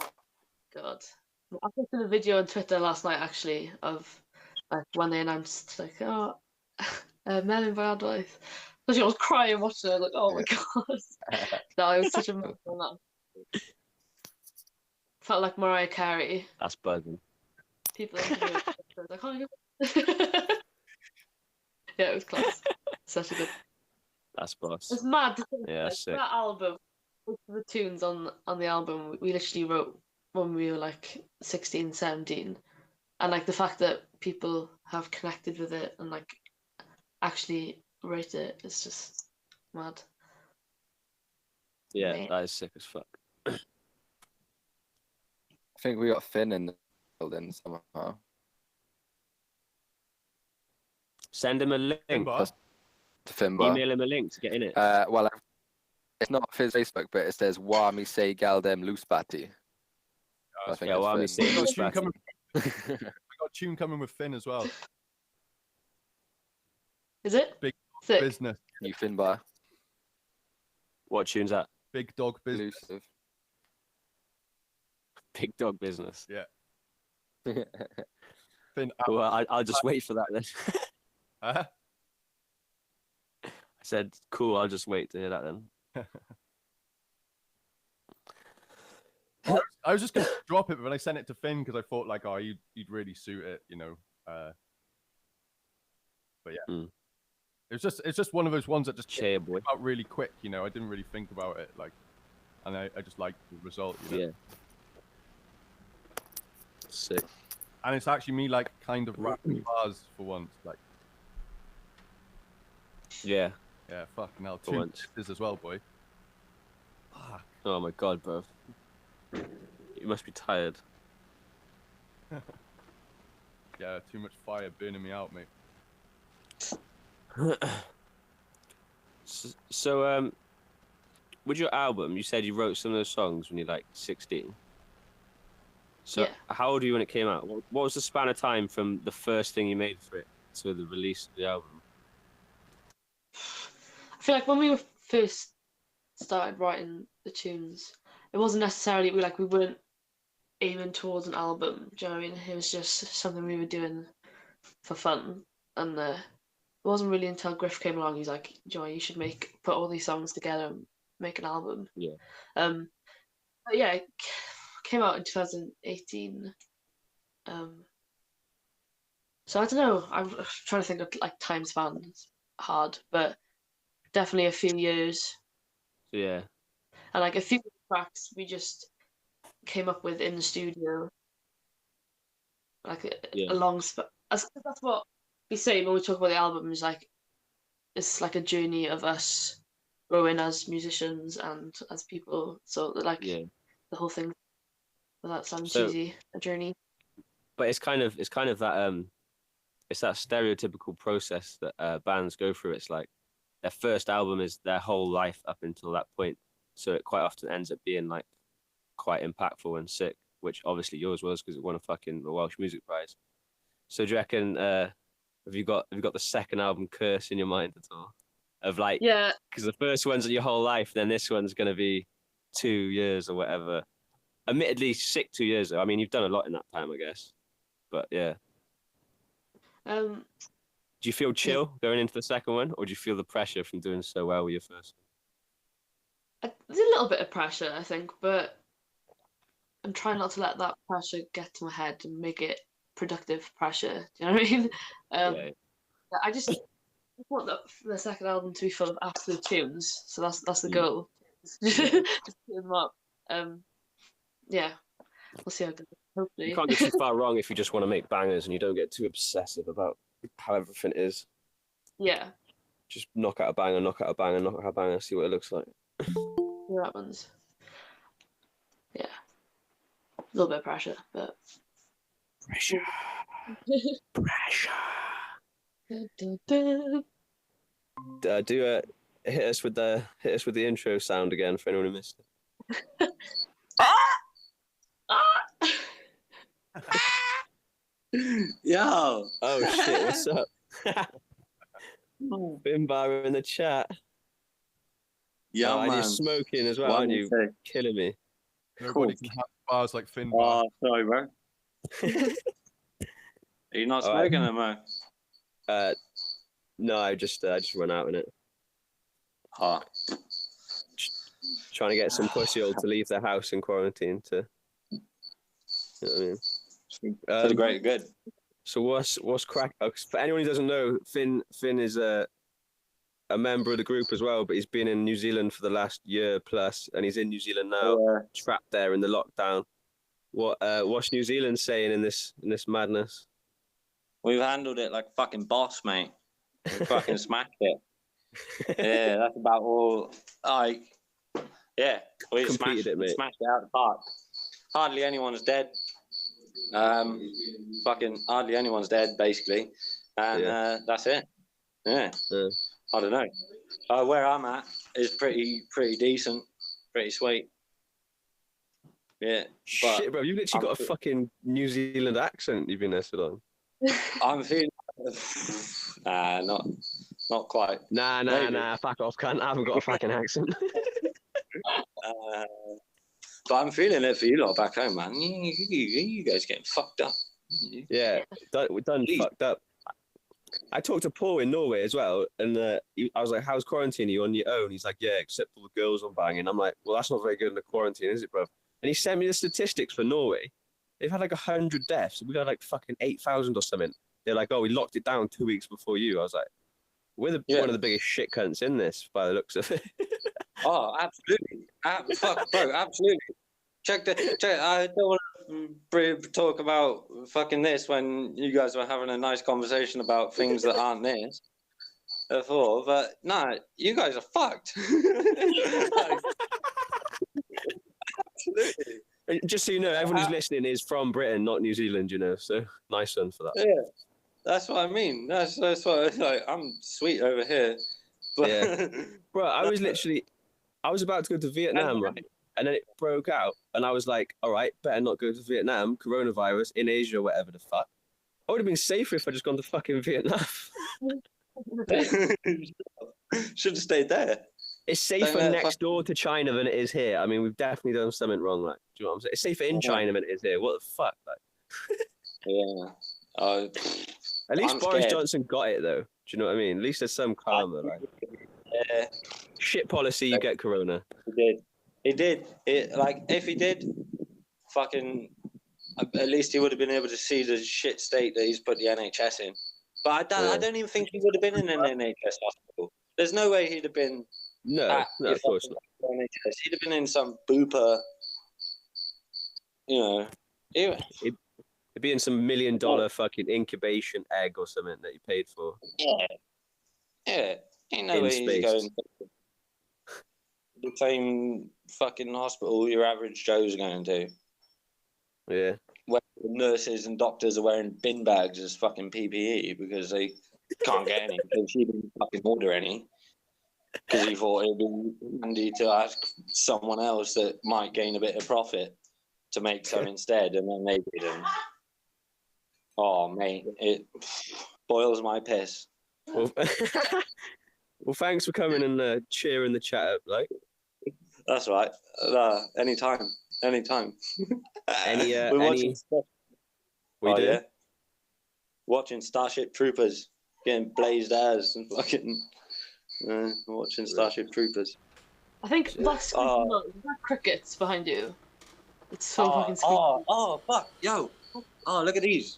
God! I posted a video on Twitter last night actually of like when they announced like Melon by Advice. I was crying watching it. Like, oh my God! No, it was such a moment on that. Felt like Mariah Carey. That's buzzing. People like, oh, yeah, it was class. Such a good. That's boss. It's mad to think, Yeah, like, sick. that album, the tunes on the album, we literally wrote when we were like 16, 17. And like the fact that people have connected with it and like actually wrote it is just mad. Yeah, Man. that is sick as fuck. I think we got Finn in the building somehow. Send him a link. Finbar? To Finbar. Email him a link to get in it. Well, it's not off his Facebook, but it says "Wami say galdem loose batty." I think yeah, it's Wami Finn. say We got a loose tune batty. coming. We got a tune coming with Finn as well. Is it? Big Thick. Business. New Finbar. What tune's that? Big Dog Business. Elusive. Big Dog Business. Yeah. Yeah. Finn, Well, I'll just wait for that then. huh? I said, cool, I'll just wait to hear that then. I was just gonna drop it, but when I sent it to Finn because I thought like, oh, you'd really suit it, you know. But yeah, it's just one of those ones that just Cheer, boy. came out really quick, you know. I didn't really think about it, like, and I just liked the result, you know. Yeah. Sick. And it's actually me like kind of rapping bars for once, like. Yeah. Yeah, fucking hell. For 2 once. mixes as well, boy. Fuck. Oh my god, bro. You must be tired. Yeah, too much fire burning me out, mate. So, with your album, you said you wrote some of those songs when you're like 16. So, Yeah. how old were you when it came out? What was the span of time from the first thing you made for it to the release of the album? I feel like when we first started writing the tunes, it wasn't necessarily we weren't aiming towards an album. Do you know what I mean? It was just something we were doing for fun, and it wasn't really until Griff came along. He's like, "Joy, you should put all these songs together and make an album." Yeah. But yeah, it came out in 2018. So I don't know. I'm trying to think of like time span. It's hard, but definitely a few years. So, yeah. And like a few tracks we just came up with in the studio, like a long that's what we say when we talk about the album. Is like it's like a journey of us growing as musicians and as people. So like the whole thing. That sounds cheesy. A journey. But it's kind of that it's that stereotypical process that bands go through. It's like their first album is their whole life up until that point. So it quite often ends up being like quite impactful and sick, which obviously yours was because it won a Welsh Music Prize. So do you reckon have you got the second album curse in your mind at all? Of like, yeah, because the first one's your whole life, then this one's gonna be 2 years or whatever. Admittedly, sick 2 years though. I mean, you've done a lot in that time, I guess. But yeah. Do you feel chill going into the second one, or do you feel the pressure from doing so well with your first one? There's a little bit of pressure, I think, but I'm trying not to let that pressure get to my head and make it productive pressure. Do you know what I mean? I just want the second album to be full of absolute tunes, so that's the goal. Just put them up. Yeah, we'll see how it goes. Hopefully. You can't get too far wrong if you just want to make bangers and you don't get too obsessive about how everything is. Yeah. Just knock out a banger, knock out a banger, knock out a banger, see what it looks like. See what happens. Yeah. A little bit of pressure, but pressure. Hit us with the intro sound again for anyone who missed it. Yo! Oh shit! What's up? Bimbar in the chat. Yeah, and man. you're smoking as well, aren't you? Killing me. Nobody can have bars like Finn. Oh, sorry, bro. Are you not smoking them, man? No, I just run out in it. Hot. Trying to get some pussy old to leave the house in quarantine to. You know what I mean? For the greater good. So what's crack? For anyone who doesn't know, Finn is a member of the group as well, but he's been in New Zealand for the last year plus, and he's in New Zealand now, trapped there in the lockdown. What's New Zealand saying in this madness? We've handled it like fucking boss, mate. We fucking smashed it. Yeah, that's about all. Yeah, we smashed it out of the park. Hardly anyone's dead. Fucking hardly anyone's dead, basically, and that's it. Yeah. I don't know. Where I'm at is pretty decent, pretty sweet. Yeah. Shit, bro, you've literally got a fucking New Zealand accent. You've been there so long. I'm feeling. Not Not quite. Nah. Fuck off, cunt. I haven't got a fucking accent. But I'm feeling it for you lot back home, man. You guys getting fucked up. Yeah, we're done fucked up. I talked to Paul in Norway as well, and I was like, "How's quarantine? Are you on your own?" He's like, "Yeah, except for the girls I'm banging." I'm like, "Well, that's not very good in the quarantine, is it, bro?" And he sent me the statistics for Norway. They've had like 100 deaths. We got like fucking 8,000 or something. They're like, "Oh, we locked it down 2 weeks before you." I was like, "We're one of the biggest shit cunts in this, by the looks of it." Oh, absolutely. Fuck, bro, absolutely. Check. I don't want to talk about fucking this when you guys were having a nice conversation about things that aren't this before, but nah, you guys are fucked. Like, absolutely. Just so you know, everyone who's listening is from Britain, not New Zealand, you know, so nice one for that. Yeah, that's what I mean. That's what I'm sweet over here. But yeah. Bro, I was about to go to Vietnam, right? And then it broke out, and I was like, all right, better not go to Vietnam, coronavirus in Asia, whatever the fuck. I would have been safer if I just gone to fucking Vietnam. Should have stayed there. It's safer next door to China than it is here. I mean, we've definitely done something wrong. Like, do you know what I'm saying? It's safer in China than it is here. What the fuck? Like, yeah. At least Boris Johnson got it, though. Do you know what I mean? At least there's some karma. Like, shit policy, you get corona. He did. If he did, fucking, at least he would have been able to see the shit state that he's put the NHS in. But I don't even think he would have been in an NHS hospital. There's no way he'd have been. No, of course not. NHS. He'd have been in some booper. You know. It'd be in some $1 million fucking incubation egg or something that he paid for. Yeah. Ain't no way he's going to the same fucking hospital your average Joe's going to. Yeah. Where the nurses and doctors are wearing bin bags as fucking PPE because they can't get any because he didn't fucking order any. Because he thought it'd be handy to ask someone else that might gain a bit of profit to make some instead, and then they didn't. Oh, mate, it boils my piss. Well, thanks for coming and cheering the chat up, like. That's right. Anytime. We're watching. Yeah. Watching Starship Troopers getting blazed ass and fucking watching Starship Troopers. I think that's crickets behind you. It's so fucking scary. Oh, fuck, yo! Oh, look at these.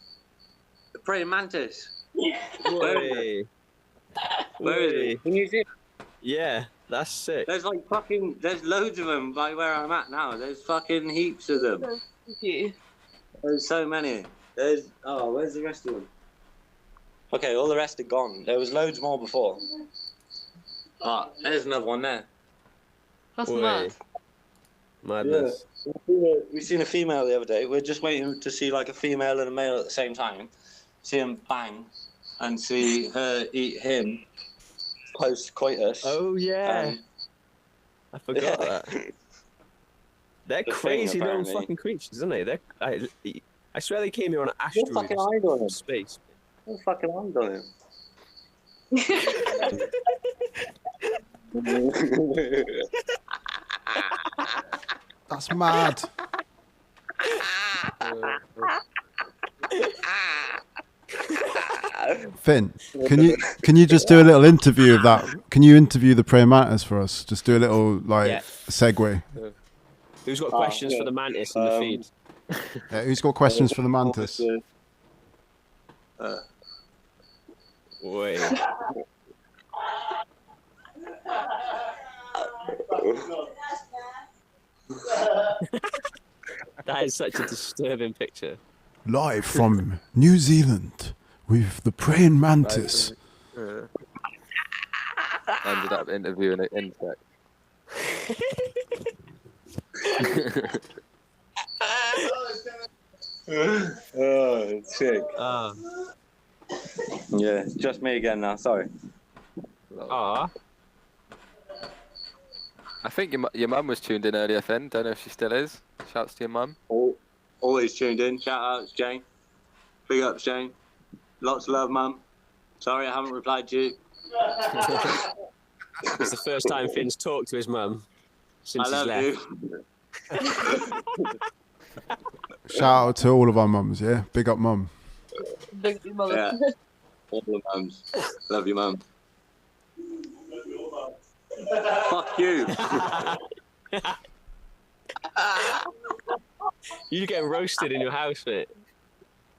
The praying mantis. Where is it? Can you see it? Yeah. That's sick. There's there's loads of them by where I'm at now. There's fucking heaps of them. Thank you. There's so many. Where's the rest of them? Okay, all the rest are gone. There was loads more before. There's another one there. That's mad. Madness. Yeah. We seen a female the other day. We're just waiting to see like a female and a male at the same time. See them bang and see her eat him. Post coitus. Oh yeah, I forgot that. They're crazy little fucking creatures, aren't they? I swear they came here on an asteroid. Fucking eyed on him. Space. What fucking eyed on him? That's mad. Finn, can you just do a little interview of that? Can you interview the praying mantis for us? Just do a little segue. Who's got questions for the mantis in the feed? Yeah, who's got questions for the mantis? Wait. That is such a disturbing picture. Live from New Zealand with the praying mantis. Ended up interviewing an insect. Oh, sick. Yeah, just me again now. Sorry. I think your mum was tuned in earlier, Finn. Don't know if she still is. Shouts to your mum. Always tuned in. Shout outs, Jane. Big ups, Jane. Lots of love, mum. Sorry I haven't replied to you. It's the first time Finn's talked to his mum since I he's love left. you. Shout out to all of our mums, yeah? Big up mum. Big mother. Yeah. All the mums. Love you, mum. Fuck you. You get roasted in your house, mate.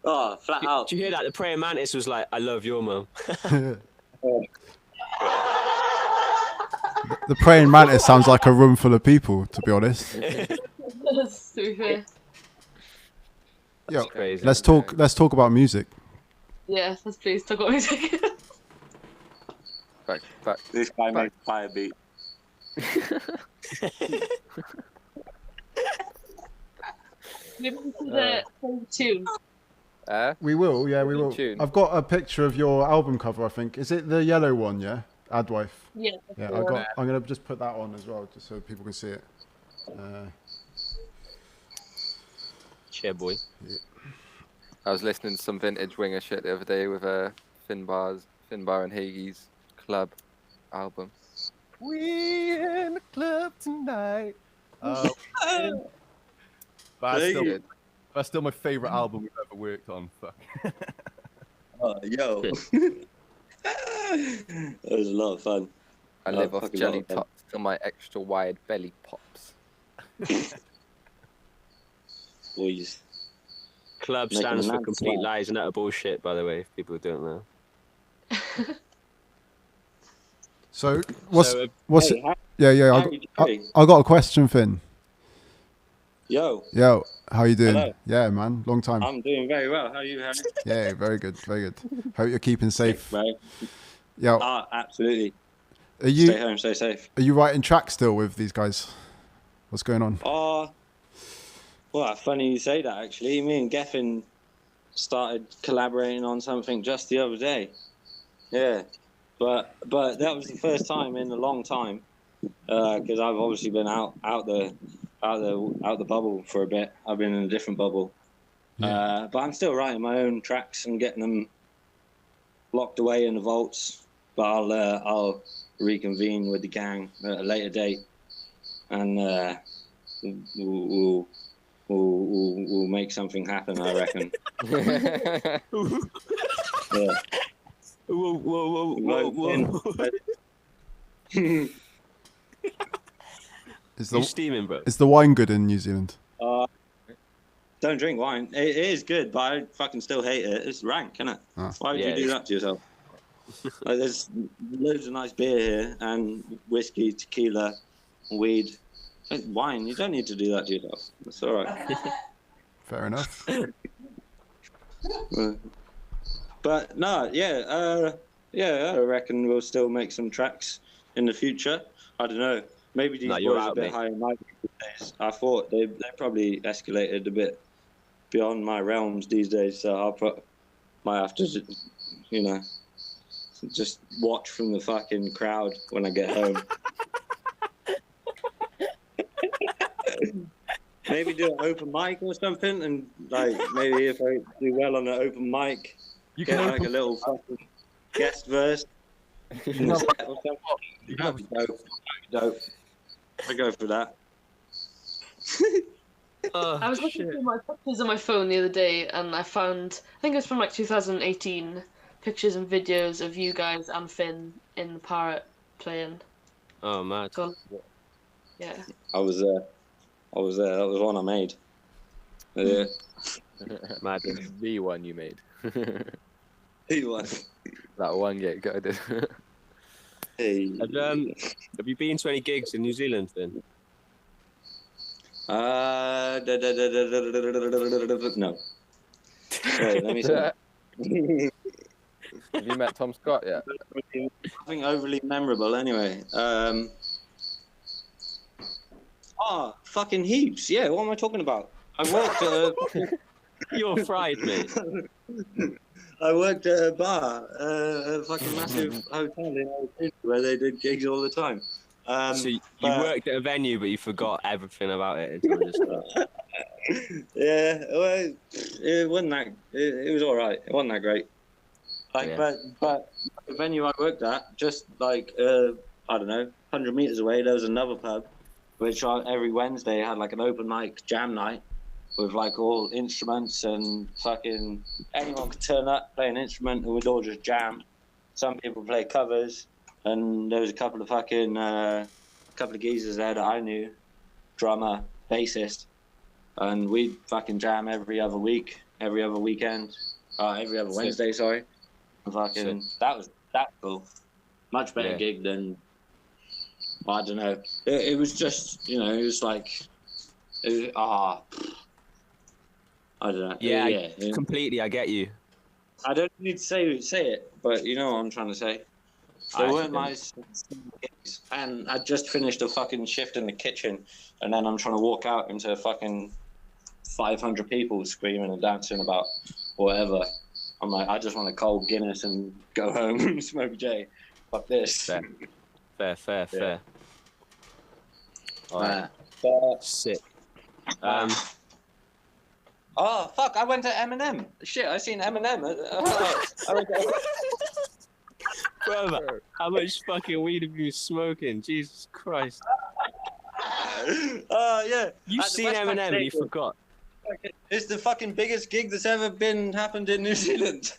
Oh, flat out. Did you hear that? The praying mantis was like, "I love your mum." The praying mantis sounds like a room full of people, to be honest. That's to be fair. Yo, Crazy. let's talk about music. Yeah, let's please talk about music. Back. This guy makes fire beat. Maybe we should play tune. We will, yeah, we will. Tune. I've got a picture of your album cover, I think. Is it the yellow one, yeah? Adwife. Yeah. Yeah, I'm gonna just put that on as well, just so people can see it. Cheer, boy. I was listening to some vintage winger shit the other day with Finbar and Haigie's Club album. We in the club tonight. But that's still my favorite album we've ever worked on. Fuck. Oh, yo. That was a lot of fun. I live off jelly tots till my extra wide belly pops. Boys. Club Making stands a for man complete sweat. lies and utter bullshit, by the way, if people don't know. So Hey, I got a question, Finn. Yo, Yo, how you doing? Hello. Yeah, man, long time. I'm doing very well. How are you, Harry? Yeah, very good, very good. Hope you're keeping safe. Bro. Yo, Absolutely. are Stay home, stay safe. you writing tracks still with these guys? What's going on? Well, funny you say that, actually. Me and Geffen started collaborating on something just the other day. Yeah. But that was the first time in a long time, because I've obviously been out the bubble for a bit. I've been in a different bubble, but I'm still writing my own tracks and getting them locked away in the vaults. But I'll reconvene with the gang at a later date, and we'll make something happen. I reckon. Yeah. Whoa. Is Steaming, bro. the wine good in New Zealand? Don't drink wine. It is good, but I fucking still hate it. It's rank, isn't it? Ah. Why would you do that to yourself? Like, there's loads of nice beer here, and whiskey, tequila, weed. Wine, you don't need to do that to yourself. That's all right. Fair enough. But no, I reckon we'll still make some tracks in the future. I don't know. Maybe these boys are a bit higher than my days. I thought they probably escalated a bit beyond my realms these days. So might have to, just watch from the fucking crowd when I get home. Maybe do an open mic or something, and maybe if I do well on an open mic, You get can a little fucking guest verse. That'd be dope. I go for that. I was looking through my pictures on my phone the other day, and I found, I think it was from 2018, pictures and videos of you guys and Finn in the Parrot playing. Oh, mad. So, yeah. I was there. That was one I made. Yeah. Mad, the one you made. He was. That one get gutted. Hey. Have you been to any gigs in New Zealand then? No. Wait, let me see. Have you met Tom Scott yet? Nothing overly memorable, anyway. Fucking heaps. Yeah, what am I talking about? I worked at You're fried, mate. I worked at a bar, a fucking massive hotel in Old City where they did gigs all the time. So you worked at a venue, but you forgot everything about it until just Yeah, well, it wasn't that. It was all right. It wasn't that great. Like, Yeah. but the venue I worked at, just like I don't know, 100 meters away, there was another pub, which every Wednesday had like an open mic jam night with like all instruments and fucking anyone could turn up, play an instrument, and we'd all just jam. Some people play covers, and there was a couple of geezers there that I knew, drummer, bassist, and we'd fucking jam every other week, every other weekend, every other Wednesday, sorry. Fucking that was cool. Much better gig than, I don't know. It was just, you know, it was like, I don't know. Yeah, completely. I get you. I don't need to say it, but you know what I'm trying to say. They weren't my gigs, and I just finished a fucking shift in the kitchen, and then I'm trying to walk out into fucking 500 people screaming and dancing about whatever. I'm like, I just want a cold Guinness and go home and smoke a J. Fuck this. Fair. All right. Sick. Oh fuck! I went to Eminem. Shit, I seen Eminem. Brother, how much fucking weed have you smoking? Jesus Christ. Yeah. You've seen Eminem, you forgot. It's the fucking biggest gig that's ever happened in New Zealand.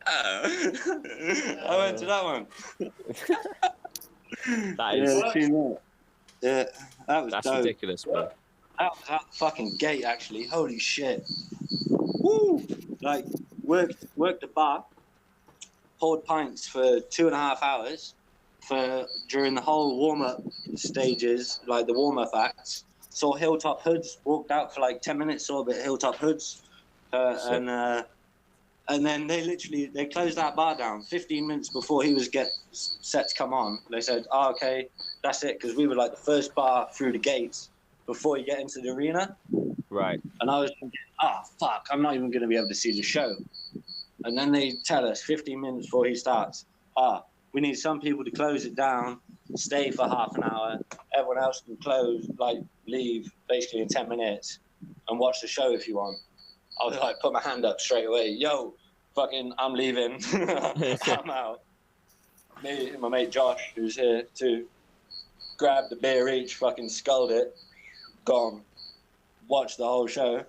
I went to that one. That is. Yeah, that's dope. Ridiculous, bro. That was at the fucking gate, actually. Holy shit. Woo! Like, worked the bar, poured pints for 2.5 hours during the whole warm-up stages, like the warm-up acts. Saw Hilltop Hoods, walked out for like 10 minutes, saw a bit of Hilltop Hoods. And then they closed that bar down 15 minutes before he was set to come on. They said, okay, that's it, because we were like the first bar through the gates before you get into the arena. Right. And I was thinking, fuck, I'm not even going to be able to see the show. And then they tell us 15 minutes before he starts, we need some people to close it down, stay for half an hour. Everyone else can leave basically in 10 minutes and watch the show if you want. I was like, put my hand up straight away. Yo, fucking, I'm leaving. I'm out. Me and my mate Josh, who's here too, grabbed the beer each, fucking sculled it, gone, watched the whole show.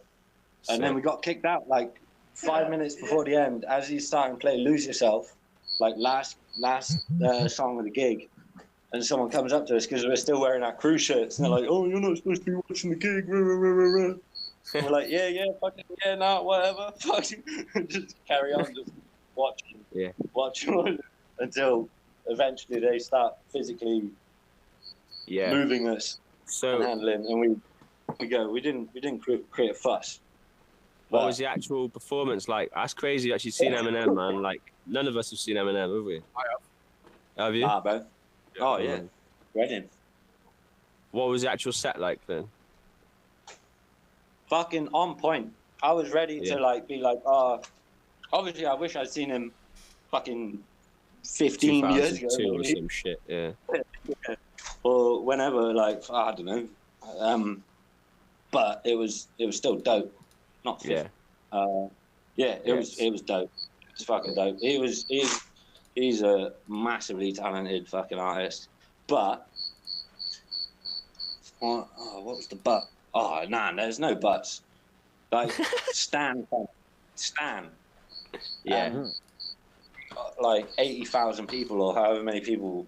And then we got kicked out like 5 minutes before the end as he's starting to play Lose Yourself, like last song of the gig. And someone comes up to us because we're still wearing our crew shirts. And they're like, oh, you're not supposed to be watching the gig. And we're like, yeah, fucking, yeah, no, whatever. Fucking, just carry on, just watching until eventually they start physically moving us and handling. And we go, we didn't create a fuss. What was the actual performance like? That's crazy you actually seen Eminem, man. Like, none of us have seen Eminem, have we? I have. Have you? Bro. Oh, yeah. Reading. What was the actual set like then? Fucking on point. I was ready to be like, obviously I wish I'd seen him fucking 15 years ago. Or some shit, yeah. Or whenever, like, I don't know. But it was still dope. Not 50. It was dope. It was fucking dope. He's a massively talented fucking artist. But what was the but? Oh, nah, there's no buts. Like, Stan. Yeah. Like 80,000 people or however many people.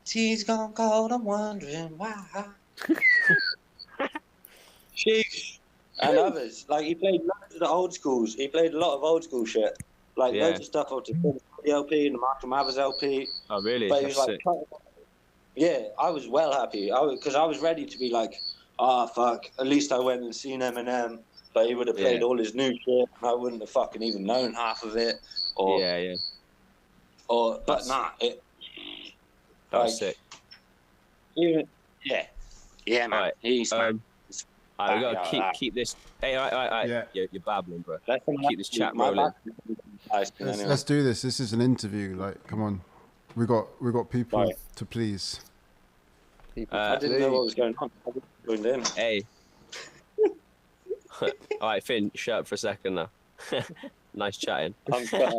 She's gone cold, I'm wondering why. Sheesh. And others. Like, he played loads of the old schools. He played a lot of old school shit. Like, loads of stuff off the LP and the Marshall Mathers LP. Oh, really? But he was like, yeah, I was well happy. Because I was ready to be like, fuck, at least I went and seen Eminem. But he would have played all his new shit, and I wouldn't have fucking even known half of it. Or, but nah, it. That was sick. Yeah, man. Right. He's. We gotta keep this. Hey, all right. Yeah. You're babbling, bro. Keep this chat rolling. Let's do this. This is an interview. Like, come on, we got people to please. I didn't know what was going on. I joined in. Hey. All right, Finn, shut up for a second now. Nice chatting. I'm cut.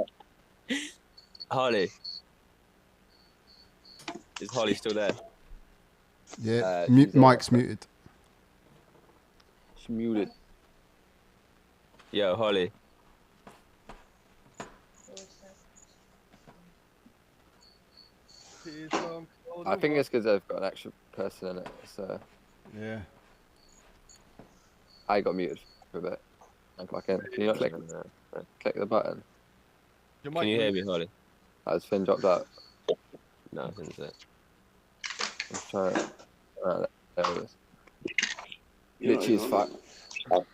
Hollie. Is Hollie still there? Yeah, she's Mike's muted. She's muted. Yo, Hollie. I think it's because I've got an extra person in it. So Yeah. I got muted for a bit. I'm back in. Can you not click the button? Can you hear me, Hollie? Has Finn dropped out? No, I didn't say it. Let's try it. There it is. Literally is fuck. Oh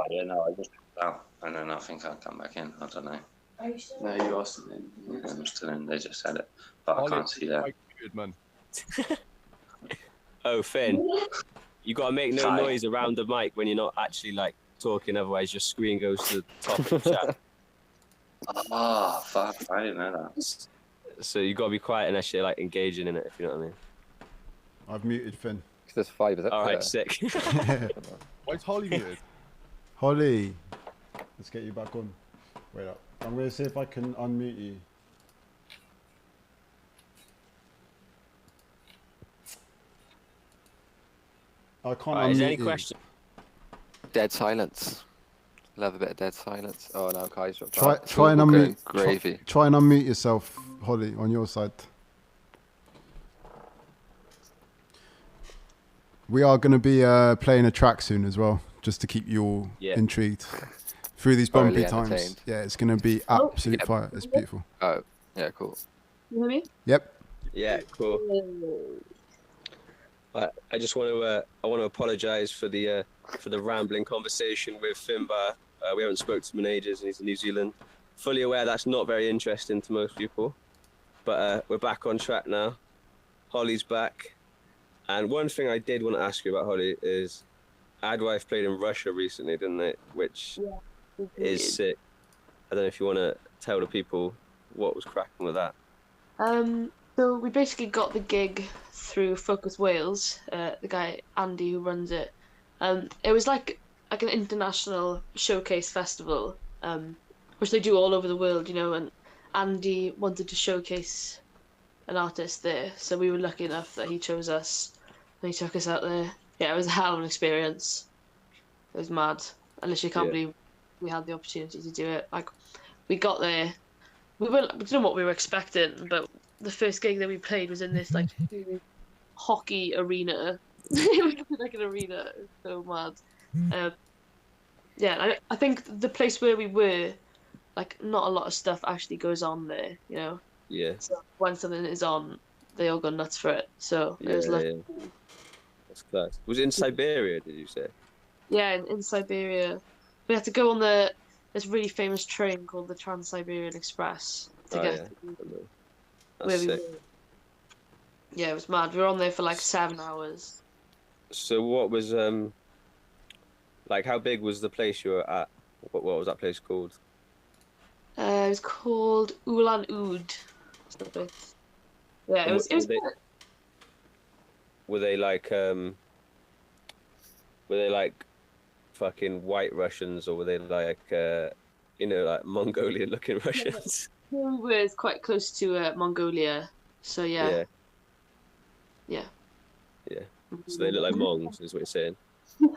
yeah, no, I just out, and then I think I'll come back in. I don't know. No, you are still in. Yeah, I'm still in. They just said it, but I can't see that. Good man. Oh, Finn, you gotta make no Hi. noise around the mic when you're not actually like talking. Otherwise, your screen goes to the top of the chat. Oh fuck! I didn't know that. So you gotta be quiet unless you're like engaging in it. If you know what I mean. I've muted Finn. Because there's 5 of it. All right, sick. Why is Hollie muted? Hollie, let's get you back on. Wait up. I'm going to see if I can unmute you. I can't unmute Is there any you. question? Dead silence. Love a bit of dead silence. Oh, now Kai's dropped Try out. and We're going unmute. Gravy. Try and unmute yourself, Hollie, on your side. We are going to be playing a track soon as well, just to keep you all intrigued through these bumpy Thoroughly times. entertained. Yeah, it's going to be absolute fire. It's beautiful. Oh, yeah, cool. You hear me? Yep. Yeah, cool. I just want to apologise for the rambling conversation with Finbar. We haven't spoken to him in ages, and he's in New Zealand. Fully aware that's not very interesting to most people, but we're back on track now. Hollie's back, and one thing I did want to ask you about Hollie is, Adwife played in Russia recently, didn't they? Which is sick. I don't know if you want to tell the people what was cracking with that. So we basically got the gig through Focus Wales, the guy Andy who runs it. It was like an international showcase festival, which they do all over the world, you know. And Andy wanted to showcase an artist there, so we were lucky enough that he chose us, and he took us out there. Yeah, it was a hell of an experience. It was mad. I literally can't believe we had the opportunity to do it. Like, we got there. We didn't know what we were expecting, but the first gig that we played was in this like hockey arena. It was like an arena. It was so mad. Yeah, I think the place where we were, like, not a lot of stuff actually goes on there, you know. Yeah. So when something is on, they all go nuts for it. So it was like, that's class. Was it in Siberia? Did you say? yeah, in Siberia, we had to go on this really famous train called the Trans-Siberian Express to get to where we were. Yeah, it was mad. We were on there for like 7 hours. So what was like, how big was the place you were at? What was that place called? It was called Ulan Oud. Yeah, it was. Were they like fucking white Russians, or were they like like Mongolian looking Russians? We were quite close to Mongolia, so yeah. So they look like Mongs, is what you're saying. We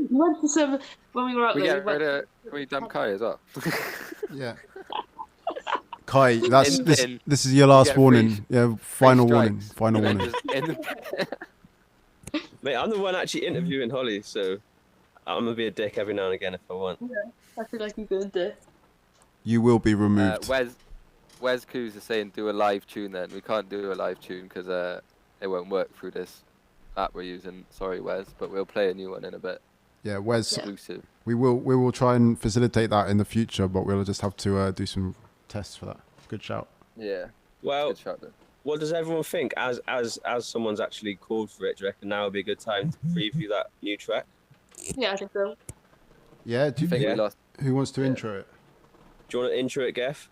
went to some when we were out there. Can we dump Kai as well? Yeah. Kai, this is your last warning. Yeah, final warning. Final warning. Mate, I'm the one actually interviewing Hollie, so I'm gonna be a dick every now and again if I want. Yeah, I feel like you're going to. You will be removed. Wes Coos is saying do a live tune then. We can't do a live tune because it won't work through this app we're using. Sorry, Wes, but we'll play a new one in a bit. Yeah, Wes. Exclusive. We will try and facilitate that in the future, but we'll just have to do some tests for that. Good shout. Yeah. Well, good shout then. What does everyone think? As someone's actually called for it, do you reckon now would be a good time to preview that new track? Yeah, I think so. Yeah, do you think we lost? Who wants to intro it? Do you want to intro it, Geff?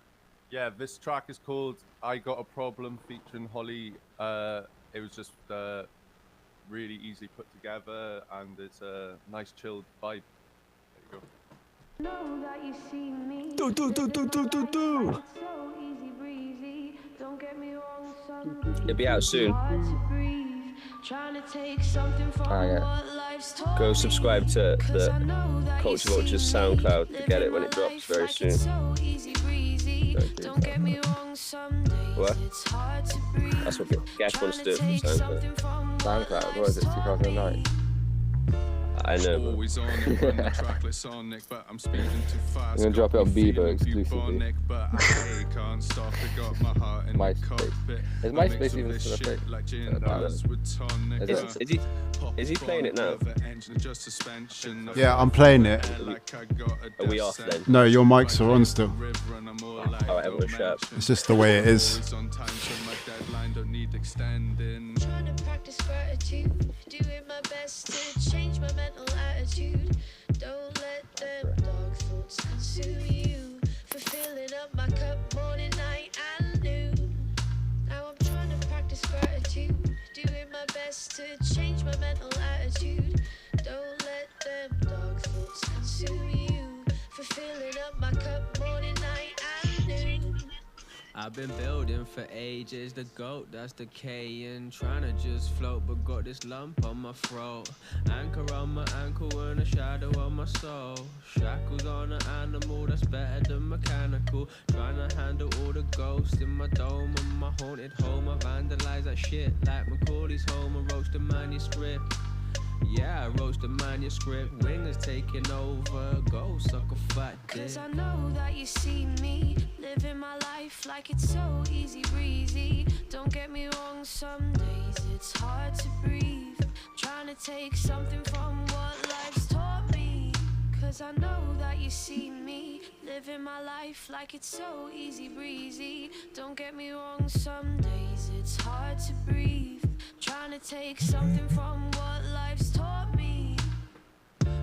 Yeah, this track is called I Got a Problem featuring Hollie. It was just really easy put together, and it's a nice chilled vibe. There you go. It'll be out soon. Go subscribe to the Culture Vultures SoundCloud to get it when it drops very soon. What? That's what Gash wants to do for SoundCloud. SoundCloud, what is it, 2009? I know. I'm gonna drop it on Bieber exclusively. MySpace. Is MySpace even still a thing? Is he playing it now? Yeah, I'm playing it. Are we off then? No, your mics are on still. Alright, everyone shut up. It's just the way it is. Trying to practice gratitude, doing my best to change my mental attitude. Don't let them dark thoughts consume you. For filling up my cup morning, night and noon. Now I'm trying to practice gratitude, doing my best to change my mental attitude. Don't let them dark thoughts consume you. For filling up my cup morning, night and noon. I've been building for ages, the goat that's decaying. Trying to just float, but got this lump on my throat. Anchor on my ankle and a shadow on my soul. Shackles on an animal that's better than mechanical. Trying to handle all the ghosts in my dome and my haunted home. I vandalize that shit like Macaulay's home and roach the manuscript. Yeah, I roast the manuscript, wingers taking over, go suck a fat dick. Cause I know that you see me, living my life like it's so easy breezy. Don't get me wrong, some days it's hard to breathe. Trying to take something from what life's taught me. Cause I know that you see me, living my life like it's so easy breezy. Don't get me wrong, some days it's hard to breathe. Trying to take something from what life's taught me.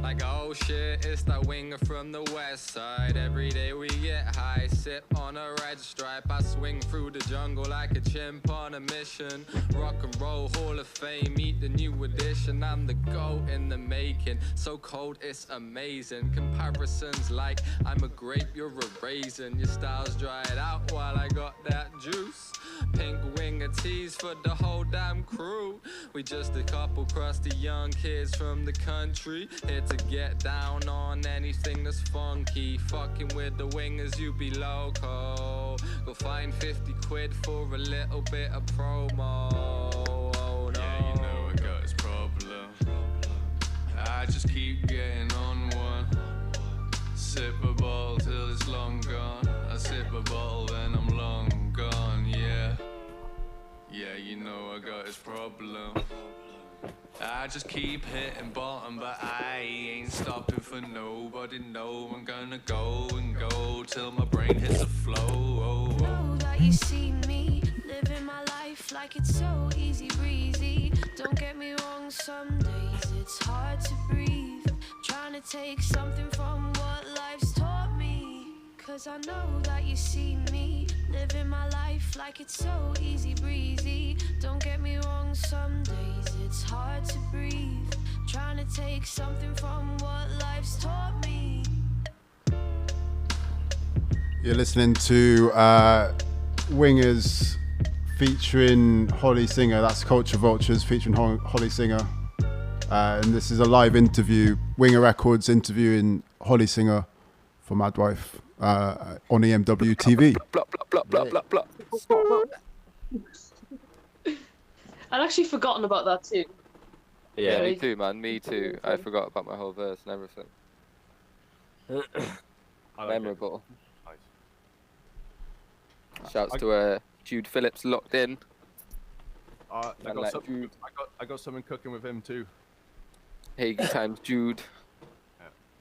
Like, oh shit, it's that winger from the west side. Every day we get high, sip on a red stripe. I swing through the jungle like a chimp on a mission. Rock and roll Hall of Fame, meet the new edition. I'm the GOAT in the making, so cold it's amazing. Comparisons like I'm a grape, you're a raisin. Your style's dried out while I got that juice. Pink winger tees for the whole damn crew. We just a couple crusty young kids from the country, here to get down on anything that's funky. Fucking with the wingers, you be loco. Go find 50 quid for a little bit of promo. Oh no. Yeah, you know I got this problem. I just keep getting on one. Sip a bottle till it's long gone. I sip a bottle then I'm long gone, yeah. Yeah, you know I got this problem. I just keep hitting bottom, but I ain't stopping for nobody. No, I'm gonna go and go till my brain hits the flow. Know that you see me, living my life like it's so easy breezy. Don't get me wrong, some days it's hard to breathe. Trying to take something from what life's taught me. Cause I know that you see me, living my life like it's so easy breezy. Don't get me wrong, some days it's hard to breathe. Trying to take something from what life's taught me. You're listening to Wingers featuring Hollie Singer. That's Culture Vultures featuring Hollie Singer. And this is a live interview, Winger Records interviewing Hollie Singer for Madwife on EMW TV. I'd actually forgotten about that too. Yeah, me too, man. Me too. I forgot about my whole verse and everything. Memorable. Shouts to Jude Phillips locked in. I got something cooking with him too. Hey, good times, Jude.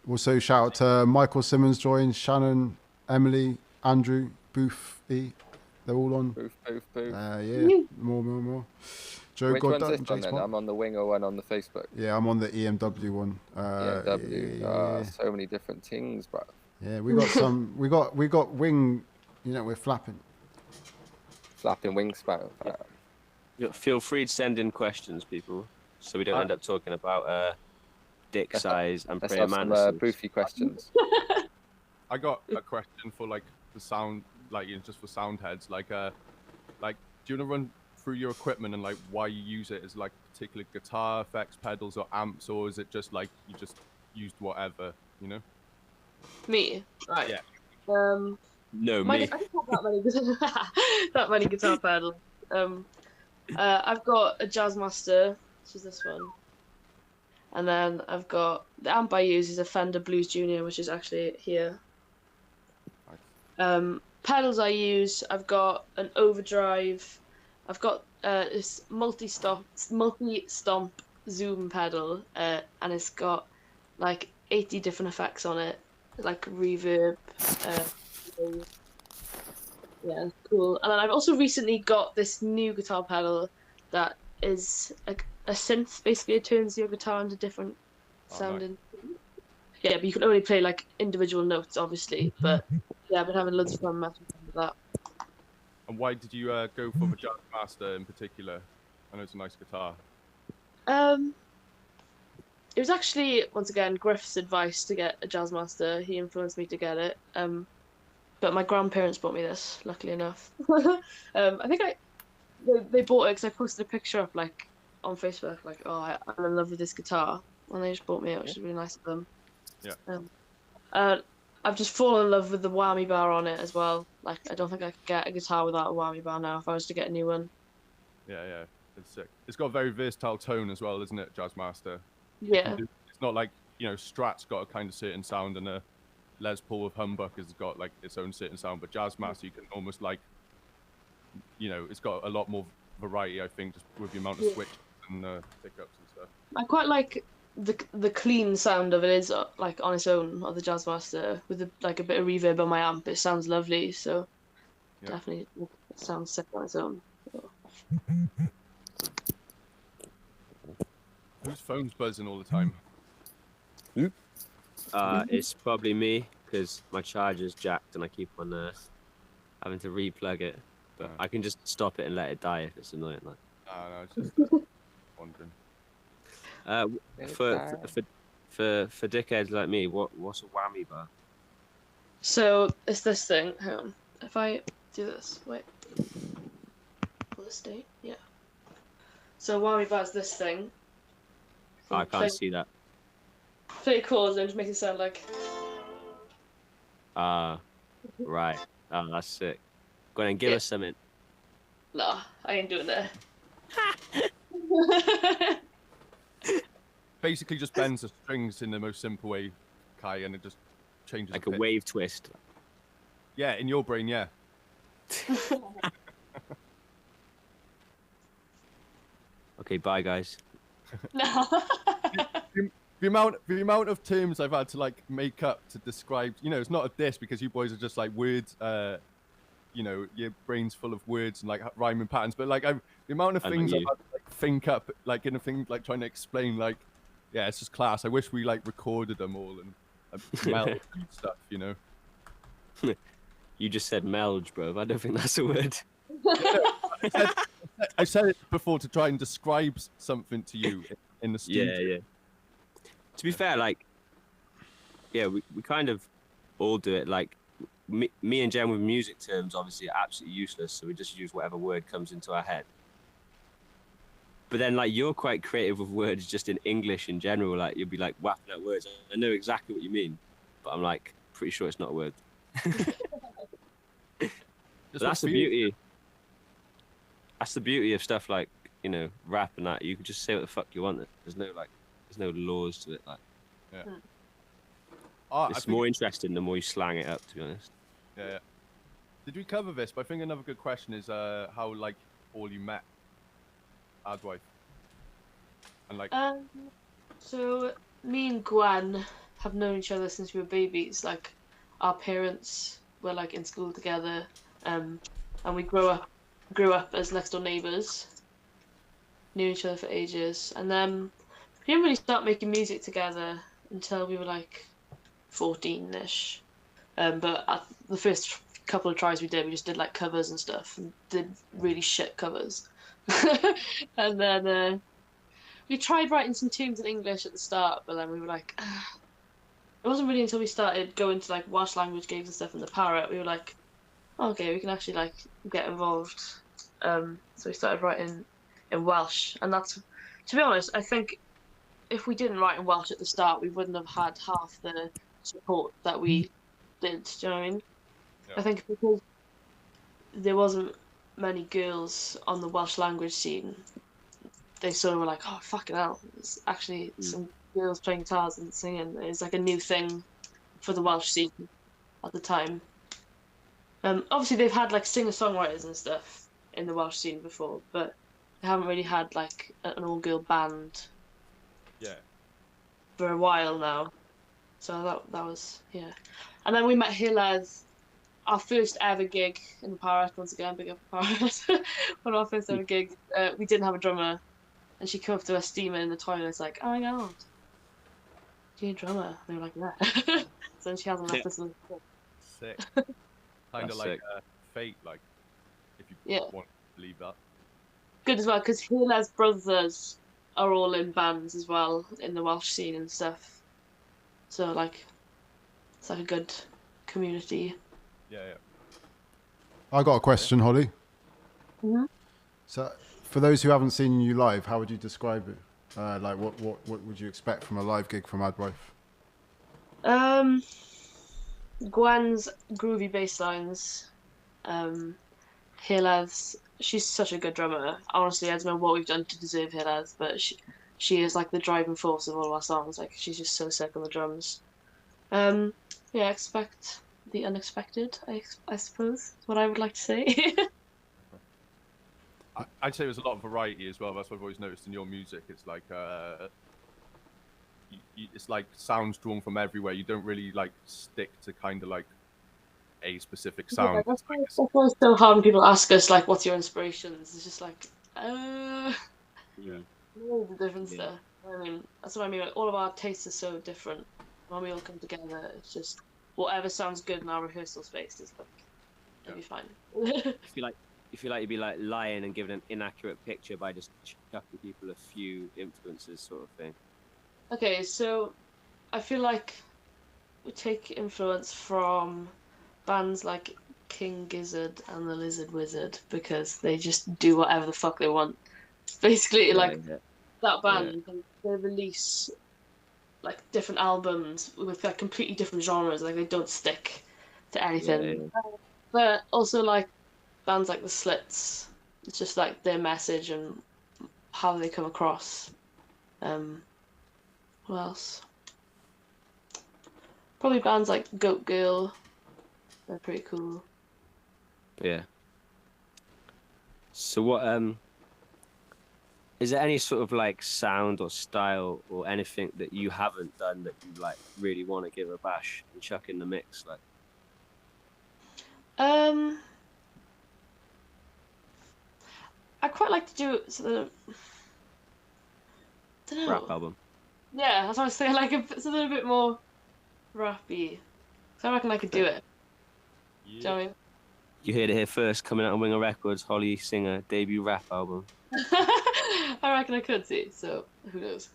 Also, shout out to Michael Simmons joined, Shannon, Emily, Andrew, Booth, E. They're all on. Booth. Yeah, more. Joe Which Goddard one's and this one Jason. then? I'm on the Winger one on the Facebook. Yeah, I'm on the EMW one. EMW. Yeah. So many different things, bro. Yeah, we got some. we got wing. You know, we're flapping. Flapping wingspan. Feel free to send in questions, people, so we don't end up talking about dick size and praying mantises. Some boofy questions. I got a question for like the sound, like just for sound heads. Like do you want to run through your equipment and like why you use it? As like particular guitar effects, pedals, or amps, or is it just like you just used whatever, you know? Me, right? Yeah. No, me. I don't have that many guitar pedals. I've got a Jazzmaster, which is this one, and then I've got the amp I use is a Fender Blues Junior, which is actually here. Pedals I use, I've got an overdrive. I've got this multi-stomp zoom pedal, and it's got like 80 different effects on it, like reverb. Yeah, cool. And then I've also recently got this new guitar pedal that is a synth. Basically, it turns your guitar into different sounding. Nice. Yeah, but you can only play like individual notes, obviously. But yeah, I've been having loads of fun messing with that. And why did you go for the Jazzmaster in particular? I know it's a nice guitar. It was actually, once again, Griff's advice to get a Jazzmaster. He influenced me to get it. But my grandparents bought me this, luckily enough. I think they bought it because I posted a picture up like on Facebook, like, oh, I'm in love with this guitar, and they just bought me it, which is really nice of them. Yeah. I've just fallen in love with the whammy bar on it as well. Like, I don't think I could get a guitar without a whammy bar now if I was to get a new one. Yeah, it's sick. It's got a very versatile tone as well, isn't it, Jazzmaster? Yeah. It's not like, you know, Strat's got a kind of certain sound, and a Les Paul with Humbucker has got like its own certain sound, but Jazzmaster you can almost like, you know, it's got a lot more variety, I think, just with the amount of switches and pickups and stuff. I quite like the clean sound of it is like on its own, of the Jazzmaster, with like a bit of reverb on my amp. It sounds lovely, so definitely it sounds sick on its own. Whose phone's buzzing all the time? It's probably me, because my charger's jacked and I keep on having to replug it. But I can just stop it and let it die if it's annoying. Like. No, it's just wondering. For dickheads like me, what's a whammy bar? So it's this thing. Hang on. If I do this, wait. Will this stay? Yeah. So whammy bar is this thing. Oh, I can't see that. Play chords and just make it sound like. Right. Oh, that's sick. Go ahead and give us something. Nah, I ain't doing that. Basically, just bends the strings in the most simple way, Kai, and it just changes. Like a wave twist. Yeah, in your brain, yeah. Okay, bye, guys. No. The amount of terms I've had to like make up to describe, you know, it's not a diss because you boys are just like words, you know, your brain's full of words and like rhyming patterns, but like the amount of things I've had to like think up, like in a thing, like trying to explain, like, yeah, it's just class. I wish we like recorded them all and melded stuff, you know. You just said meld, bro. I don't think that's a word. I said it before to try and describe something to you in the studio. Yeah. To be fair, like, yeah, we kind of all do it. Like, me and Jen with music terms obviously are absolutely useless, so we just use whatever word comes into our head. But then, like, you're quite creative with words just in English in general. Like, you'll be, like, whapping at words. I know exactly what you mean, but I'm, like, pretty sure it's not a word. That's the beauty. That's the beauty of stuff like, you know, rap and that. You can just say what the fuck you want. There's no laws to it. Like, yeah. It's more interesting the more you slang it up, to be honest. Yeah. Did we cover this? But I think another good question is how like all you met Adwife and like. So me and Gwen have known each other since we were babies. Like, our parents were like in school together, and we grew up as next door neighbours. Knew each other for ages, and then we didn't really start making music together until we were like 14-ish. But the first couple of tries we just did like covers and stuff, and did really shit covers. And then we tried writing some tunes in English at the start, but then we were like, it wasn't really until we started going to like Welsh language gigs and stuff in the Parrot, we were like, okay, we can actually like get involved. So we started writing in Welsh, and that's, to be honest, I think if we didn't write in Welsh at the start, we wouldn't have had half the support that we did. Do you know what I mean? Yeah. I think because there wasn't many girls on the Welsh language scene, they sort of were like, oh, fucking hell, there's actually some girls playing guitars and singing. It's like a new thing for the Welsh scene at the time. Obviously, they've had like singer-songwriters and stuff in the Welsh scene before, but they haven't really had like an all-girl band for a while now. So that was, yeah. And then we met Hillaz, our first ever gig in the Parrot. Once again, big up the Parrot. One of our first ever gigs. We didn't have a drummer, and she came up to us steaming in the toilet, like, oh my god, do you need a drummer? And we were like, yeah. So then she hasn't left us alone. Sick. Kind of like fate, like, if you want to believe that. Good as well, because Hillaz brothers are all in bands as well in the Welsh scene and stuff. So like, it's like a good community. Yeah. I got a question, Hollie. Mm-hmm. So, for those who haven't seen you live, how would you describe it? Like, what would you expect from a live gig from Adwife? Gwen's groovy bass lines. Hillaz, she's such a good drummer. Honestly, I don't know what we've done to deserve Hillaz, but she is like the driving force of all of our songs. Like, she's just so sick on the drums. Yeah, expect the unexpected, I suppose, is what I would like to say. I'd say there's a lot of variety as well. That's what I've always noticed in your music. It's like it's like sounds drawn from everywhere. You don't really like stick to kind of like a specific sound. Yeah, that's why it's so hard when people ask us like, "What's your inspirations?" It's just like, all the different stuff. I mean, that's what I mean. Like, all of our tastes are so different. When we all come together, it's just whatever sounds good in our rehearsal space is like, it'll be fine. You feel like you'd be like lying and giving an inaccurate picture by just chucking people a few influences, sort of thing. Okay, so I feel like we take influence from bands like King Gizzard and the Lizard Wizard because they just do whatever the fuck they want. Basically, that band, they release like different albums with like completely different genres. Like, they don't stick to anything. But also like bands like the Slits, it's just like their message and how they come across. What else? Probably bands like Goat Girl. They're pretty cool. Yeah. So what is there any sort of like sound or style or anything that you haven't done that you like really want to give a bash and chuck in the mix, like? I quite like to do don't know. Rap album. Yeah, that's what I was saying. Like something a bit more rappy. So I reckon I could do it. Do you know what I mean? You heard it here first, coming out on Winger Records, Hollie Singer debut rap album. I reckon I could see. So who knows?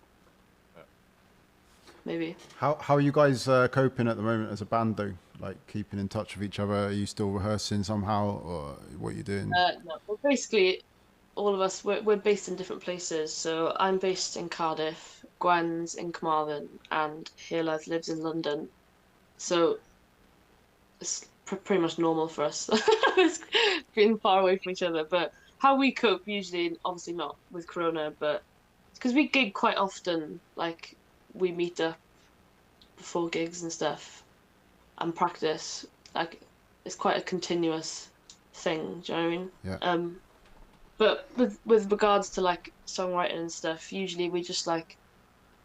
Maybe. How are you guys coping at the moment as a band though? Like keeping in touch with each other? Are you still rehearsing somehow, or what are you doing? No, well, basically, all of us we're based in different places. So I'm based in Cardiff, Gwen's in Carmarthen, and Hillaz lives in London. So it's pretty much normal for us being far away from each other. But how we cope usually, obviously not with Corona, but because we gig quite often. Like, we meet up before gigs and stuff and practice. Like, it's quite a continuous thing. Do you know what I mean? Yeah. But with regards to like songwriting and stuff, usually we just like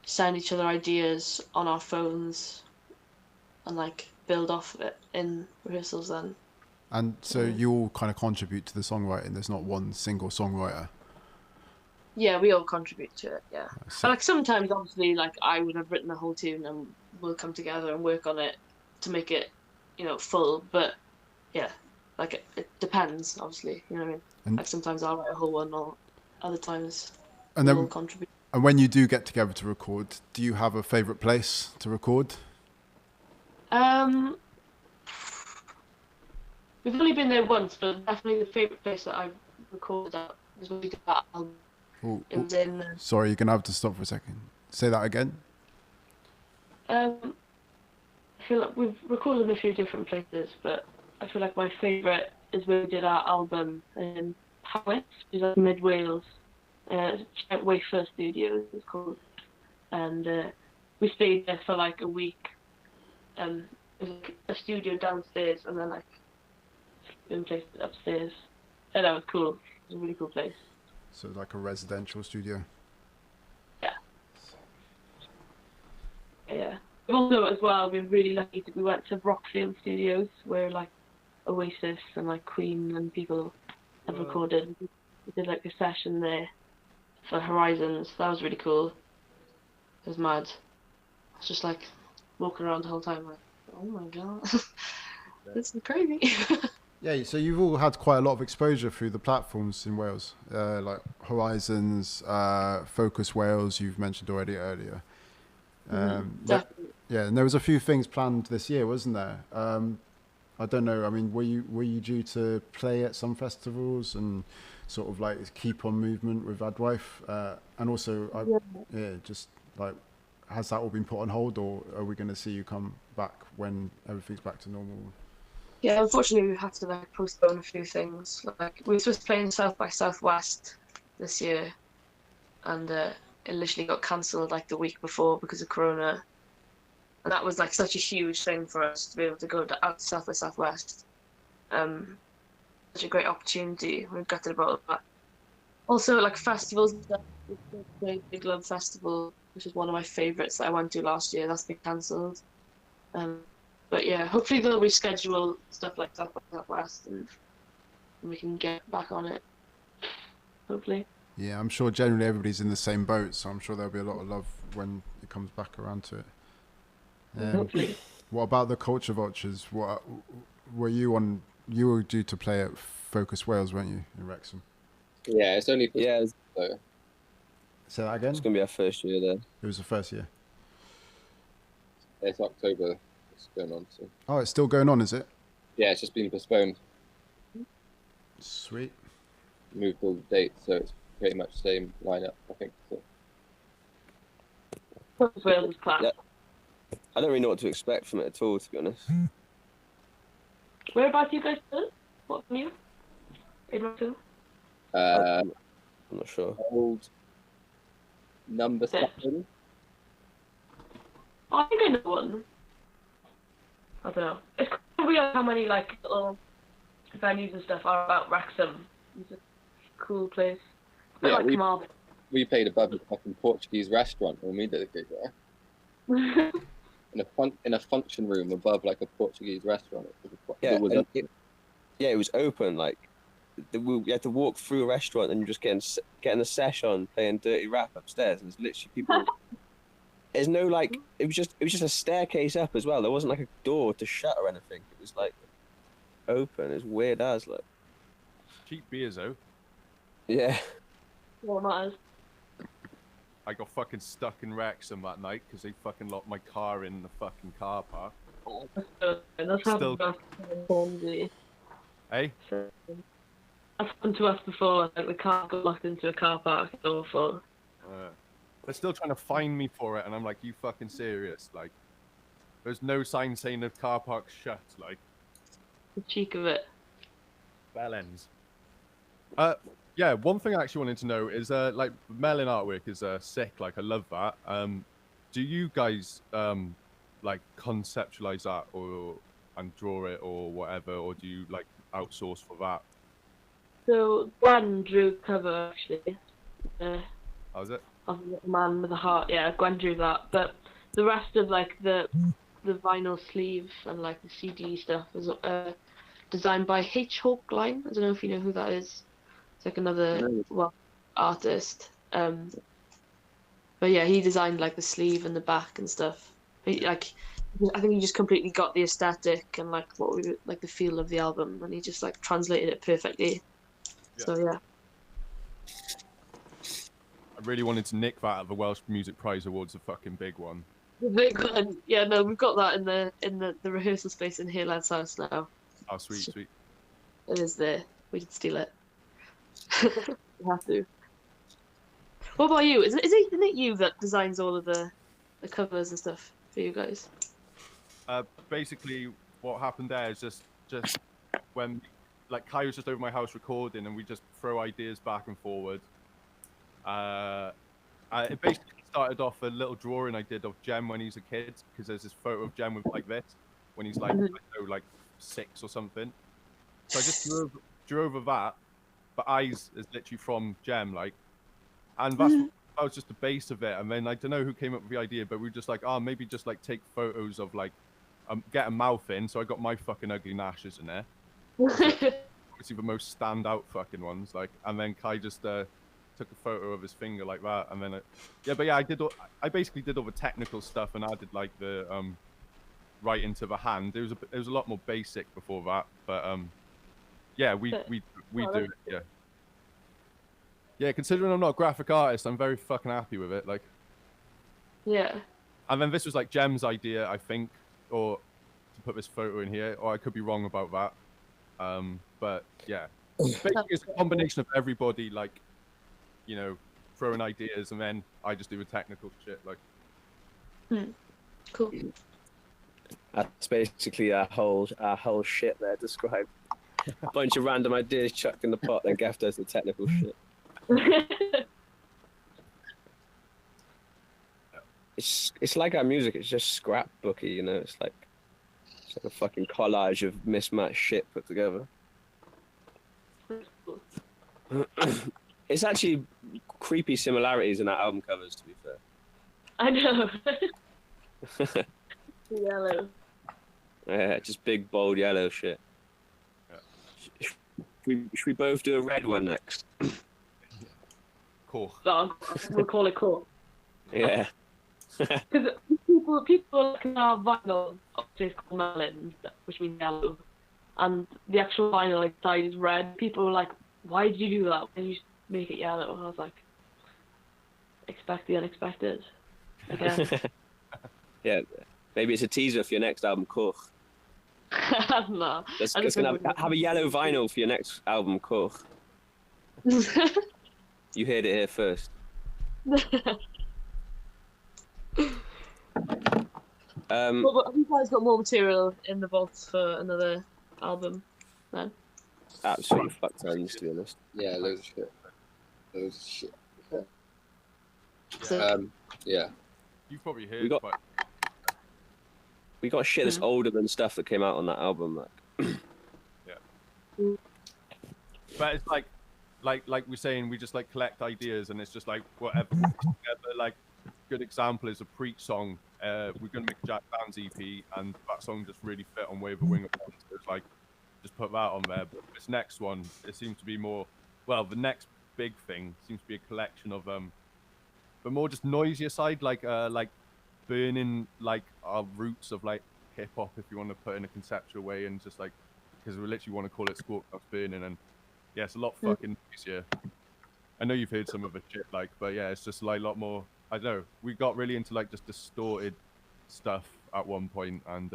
send each other ideas on our phones and like build off of it in rehearsals then. And so you all kind of contribute to the songwriting. There's not one single songwriter. Yeah, we all contribute to it. Yeah, but like sometimes, obviously, like I would have written a whole tune and we'll come together and work on it to make it, full. But yeah, like it depends, obviously. You know what I mean? And like sometimes I'll write a whole one, or other times we'll contribute. And when you do get together to record, do you have a favourite place to record? Um, we've only been there once, but definitely the favourite place that I've recorded at was when we did that album. Ooh, It was in. Sorry, you're gonna have to stop for a second. Say that again. I feel like we've recorded in a few different places, but I feel like my favourite is where we did our album in Powys, which is like mid Wales. Wafer Studios it's called, and we stayed there for like a week. It was like a studio downstairs and then like in places upstairs. And that was cool. It was a really cool place. So like a residential studio. Yeah. Yeah. Also, as well, we were really lucky that we went to Rockfield Studios, where like Oasis and like Queen and people have recorded. We did like a session there for Horizons. That was really cool. It was mad. I was just like walking around the whole time, like, oh my god, this is crazy. Yeah, so you've all had quite a lot of exposure through the platforms in Wales, like Horizons, Focus Wales. You've mentioned already earlier. Yeah, and there was a few things planned this year, wasn't there? I don't know. I mean, were you due to play at some festivals and sort of like keep on movement with Adwife? And also, just like, has that all been put on hold, or are we going to see you come back when everything's back to normal? Yeah, unfortunately, we had to like postpone a few things. Like we were supposed to play in South by Southwest this year, and it literally got cancelled like the week before because of Corona. And that was like such a huge thing for us to be able to go out to South by Southwest. Such a great opportunity. We've gutted about that. Also, like festivals, the Big Love Festival, which is one of my favourites that I went to last year. That's been cancelled. But yeah, hopefully they'll reschedule stuff like South by Southwest and we can get back on it. Hopefully. Yeah, I'm sure generally everybody's in the same boat, so I'm sure there'll be a lot of love when it comes back around to it. Hopefully. What about the Culture Vultures? What were you on? You were due to play at Focus Wales, weren't you, in Wrexham? Yeah, it's only so. Say that again? It's going to be our first year there. It was the first year. It's October. It's going on. So. Oh, it's still going on, is it? Yeah, it's just been postponed. Sweet. Moved all the dates, so it's pretty much the same lineup, I think. So. Focus Wales is class. Yeah. I don't really know what to expect from it at all, to be honest. Whereabouts you guys live? What from you? I'm not sure. Old number 7. Oh, I think I know one. I don't know. It's kind of weird how many like little venues and stuff are about Wrexham. It's a cool place. Yeah, like we played above a fucking Portuguese restaurant when we did a gig there. in a function room above like a Portuguese restaurant. It was open. Like you had to walk through a restaurant and you're just getting a sesh on, playing dirty rap upstairs. And there's literally people. There's no like. It was just a staircase up as well. There wasn't like a door to shut or anything. It was like open. It's weird as like. Cheap beers though. Yeah. What matters? I got fucking stuck in Wrexham that night because they fucking locked my car in the fucking car park. That's happened to us in Hornsey. Hey? That's happened to us before. Like the car got locked into a car park. It's awful. They're still trying to fine me for it, and I'm like, you fucking serious? Like, there's no sign saying the car park's shut. Like, The cheek of it. bell ends. Yeah, one thing I actually wanted to know is like Melon artwork is sick. Like I love that. Do you guys like conceptualize that and draw it or whatever, or do you like outsource for that? So Gwen drew cover actually. How's it? Of the little man with a heart. Yeah, Gwen drew that. But the rest of like the vinyl sleeve and like the CD stuff was designed by H Hawk Line. I don't know if you know who that is. It's like another artist. But yeah, he designed like the sleeve and the back and stuff. I think he just completely got the aesthetic and like the feel of the album, and he just like translated it perfectly. Yeah. So yeah. I really wanted to nick that at the Welsh Music Prize Awards, a fucking big one. The big one. Yeah, no, we've got that in the rehearsal space in here, lad's house now. Oh, sweet. It is there. We did steal it. We have to. What about you? Isn't it you that designs all of the covers and stuff for you guys? Basically, what happened there is just when like Kai was just over my house recording, and we just throw ideas back and forward. It basically started off a little drawing I did of Jem when he's a kid, because there's this photo of Jem with like this when he's like, I don't know, like 6 or something. So I just drew over that, but eyes is literally from Jem, like, and that was just the base of it. And then I don't know who came up with the idea, but we were just like, maybe just like take photos of like, get a mouth in. So I got my fucking ugly gnashes in there. Obviously the most standout fucking ones, like, and then Kai just took a photo of his finger like that, and then I basically did all the technical stuff and added like the right into the hand. It was a lot more basic before that, but yeah, we do it, yeah. Considering I'm not a graphic artist, I'm very fucking happy with it, like. Yeah. And then this was like Jem's idea, I think, or to put this photo in here, or I could be wrong about that. But yeah, basically it's a combination of everybody, like, you know, throwing ideas, and then I just do the technical shit, like. Cool. That's basically our whole shit there described. A bunch of random ideas chucked in the pot, then Gaff does the technical shit. It's like our music. It's just scrapbooky, you know. It's like a fucking collage of mismatched shit put together. It's actually creepy similarities in our album covers, to be fair. I know. Yellow. Yeah, just big, bold yellow shit. Yeah. Should we both do a red one next? Cool. We'll call it cool. Yeah. Because people look at our vinyl, obviously it's called melon, which means yellow, and the actual vinyl inside is red. People are like, why did you do that? Why did you make it yellow? And I was like, expect the unexpected. Again. Yeah, maybe it's a teaser for your next album, Koch. No. Let's gonna have a yellow vinyl for your next album, Koch. You heard it here first. Well, have you guys got more material in the vaults for another album then? Absolutely fuck tons, to be honest. Yeah, loads of shit. Yeah. Yeah. You've probably heard. We got shit that's older than stuff that came out on that album, like. Yeah. But it's like we're saying, we just like collect ideas, and it's just like whatever. Like, good example is a Preach song. We're gonna make a Jack Vans EP, and that song just really fit on Wave a Wing of One. So it's like, just put that on there. But this next one, it seems to be more. Well, the next big thing seems to be a collection of but more just noisier side, like burning like our roots of like hip hop, if you want to put in a conceptual way, and just like, because we literally want to call it Squawk Nuts Burning, and yeah, it's a lot fucking noisier. I know you've heard some of the shit, like, but yeah, it's just like a lot more. I don't know. We got really into like just distorted stuff at one point, and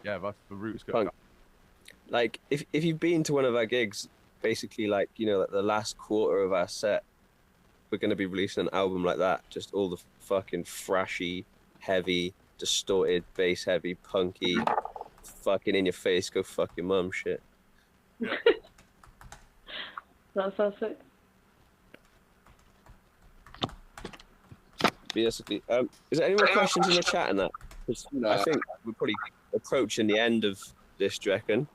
yeah, that's the roots going. Like, if you've been to one of our gigs, basically, like, you know, like the last quarter of our set, we're going to be releasing an album like that. Just all the fucking thrashy, heavy, distorted, bass heavy, punky, fucking in your face, go fuck your mum shit. That sounds sick. Basically, is there any more questions in the chat and that? No. I think we're probably approaching the end of this, do you reckon?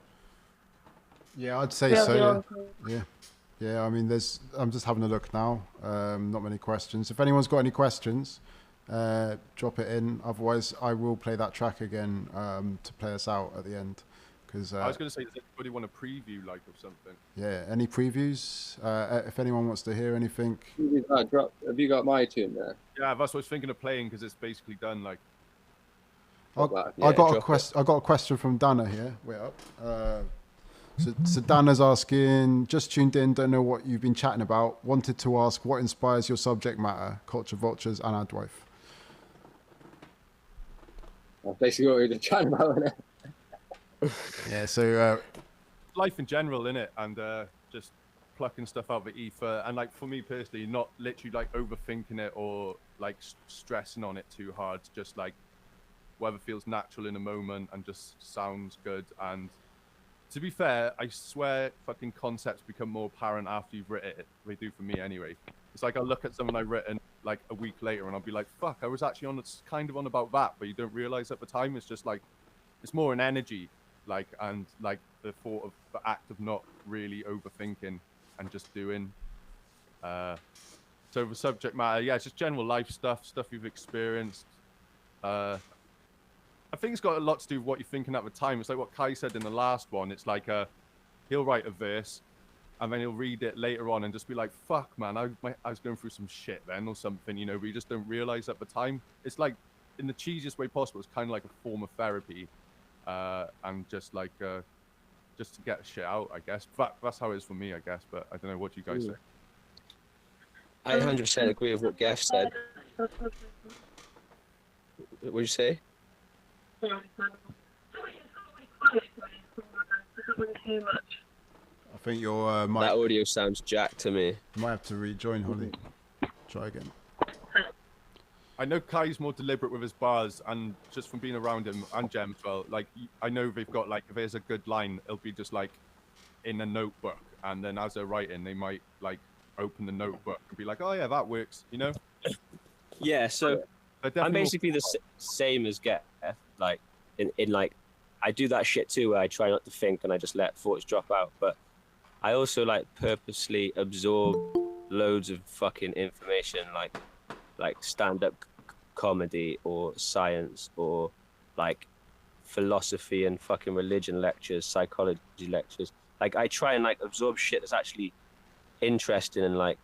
Yeah, I'd say so. Yeah. I mean, I'm just having a look now. Not many questions. If anyone's got any questions, drop it in. Otherwise, I will play that track again to play us out at the end. Because I was going to say, does anybody want a preview, like, of something? Yeah, any previews? If anyone wants to hear anything. Have you got my tune there? Yeah, that's what I was thinking of playing, because it's basically done. Like, I got a question from Dana here. Wait up. So Dana's asking, just tuned in, don't know what you've been chatting about. Wanted to ask what inspires your subject matter, Culture Vultures and Adwife. That's basically what we were chatting about, isn't it? Yeah, so life in general, innit? And just plucking stuff out of the ether. And like for me personally, not literally like overthinking it or like stressing on it too hard. Just like whatever feels natural in a moment and just sounds good. And to be fair, I swear fucking concepts become more apparent after you've written it. They do for me anyway. It's like I'll look at something I've written like a week later and I'll be like, fuck, I was actually kind of on about that, but you don't realize at the time. It's just like, it's more an energy, like, and like the thought of the act of not really overthinking and just doing. So the subject matter, yeah, it's just general life stuff you've experienced. I think it's got a lot to do with what you're thinking at the time. It's like what Kai said in the last one. It's like he'll write a verse and then he'll read it later on and just be like, fuck, man, I was going through some shit then or something, you know, but you just don't realize at the time. It's like, in the cheesiest way possible, it's kind of like a form of therapy and just like, just to get shit out, I guess. But that's how it is for me, I guess. But I don't know, what do you guys say? I 100% agree with what Gaff said. What did you say? I think your mic... That audio sounds jacked to me. You might have to rejoin, Hollie. Try again. I know Kai's more deliberate with his bars, and just from being around him and Jem as well, like, I know they've got, like, if there's a good line, it'll be just, like, in a notebook, and then as they're writing, they might, like, open the notebook and be like, oh, yeah, that works, you know? Yeah, so I'm basically the same as Get, like, in like, I do that shit too, where I try not to think and I just let thoughts drop out, but I also, like, purposely absorb loads of fucking information, like stand-up comedy or science or like philosophy and fucking religion lectures, psychology lectures. Like I try and like absorb shit that's actually interesting and like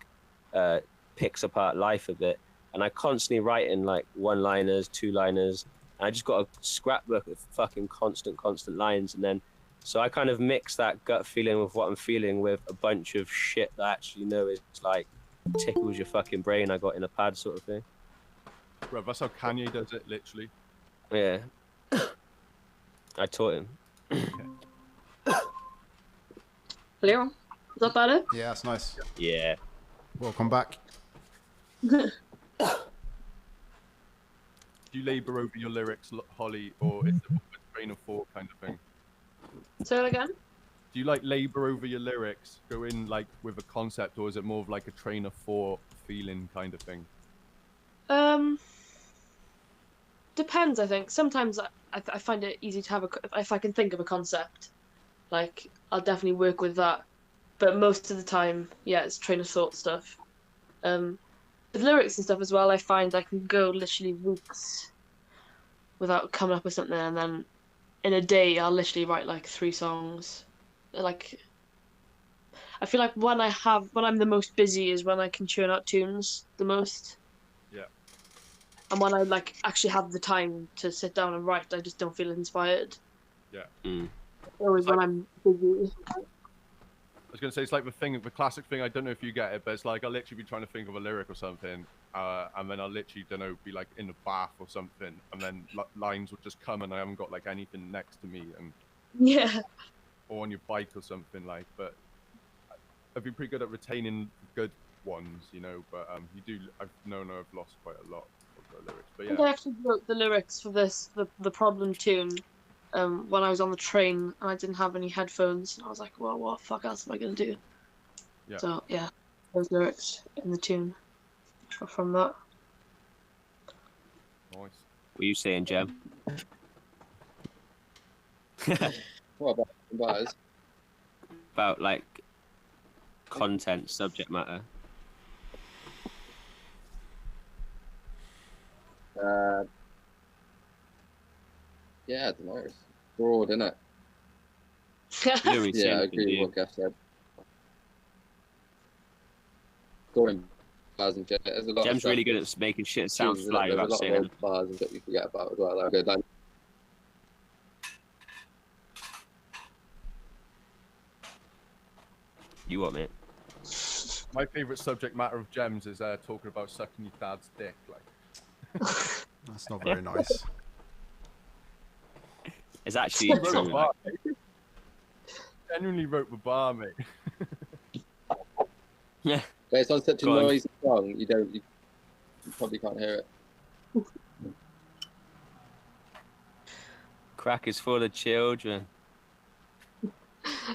picks apart life a bit. And I constantly write in like one-liners, two-liners, and I just got a scrapbook of fucking constant lines. And then so I kind of mix that gut feeling with what I'm feeling with a bunch of shit that I actually know is like tickles your fucking brain. I got in a pad sort of thing. Bro, that's how Kanye does it, literally. Yeah. I taught him. Hello? Is that better? Yeah, that's nice. Yeah. Welcome back. Do you labour over your lyrics, Hollie, or is it a train of thought kind of thing? Say that again? Do you like labour over your lyrics, go in like with a concept, or is it more of like a train of thought feeling kind of thing? Depends, I think. Sometimes I find it easy to have if I can think of a concept, like I'll definitely work with that. But most of the time, yeah, it's train of thought stuff. With lyrics and stuff as well, I find I can go literally weeks without coming up with something, and then in a day I'll literally write like 3 songs. Like, I feel like when I'm the most busy is when I can churn out tunes the most. Yeah. And when I like actually have the time to sit down and write, I just don't feel inspired. Yeah. Always when I'm busy. I was gonna say it's like the classic thing. I don't know if you get it, but it's like I'll literally be trying to think of a lyric or something, and then I'll literally be like in the bath or something, and then lines will just come, and I haven't got like anything next to me, and yeah, or on your bike or something like. But I've been pretty good at retaining good ones, you know. But you do. I've lost quite a lot of the lyrics. But yeah, I think I actually wrote the lyrics for the problem tune. When I was on the train and I didn't have any headphones, and I was like, well, what the fuck else am I gonna do? Yeah. So yeah, those lyrics in the tune are from that. Nice. What are you saying, Jem? What about bars? About like content, subject matter. Yeah, I don't know. It's broad, isn't it? Yeah, I agree with what Gaff said. Going bars and shit. There's a lot Jem's really good at making shit sound fly without saying anything. There's a lot of bars and shit you forget about as well. Okay, done. You what, mate? my favourite subject matter of Gems is talking about sucking your dad's dick. Like, that's not very nice. It's actually Wrote the true. bar. Genuinely wrote the bar, mate. Yeah. But it's on such a Go on. noisy song, you probably can't hear it. Crack is full of children.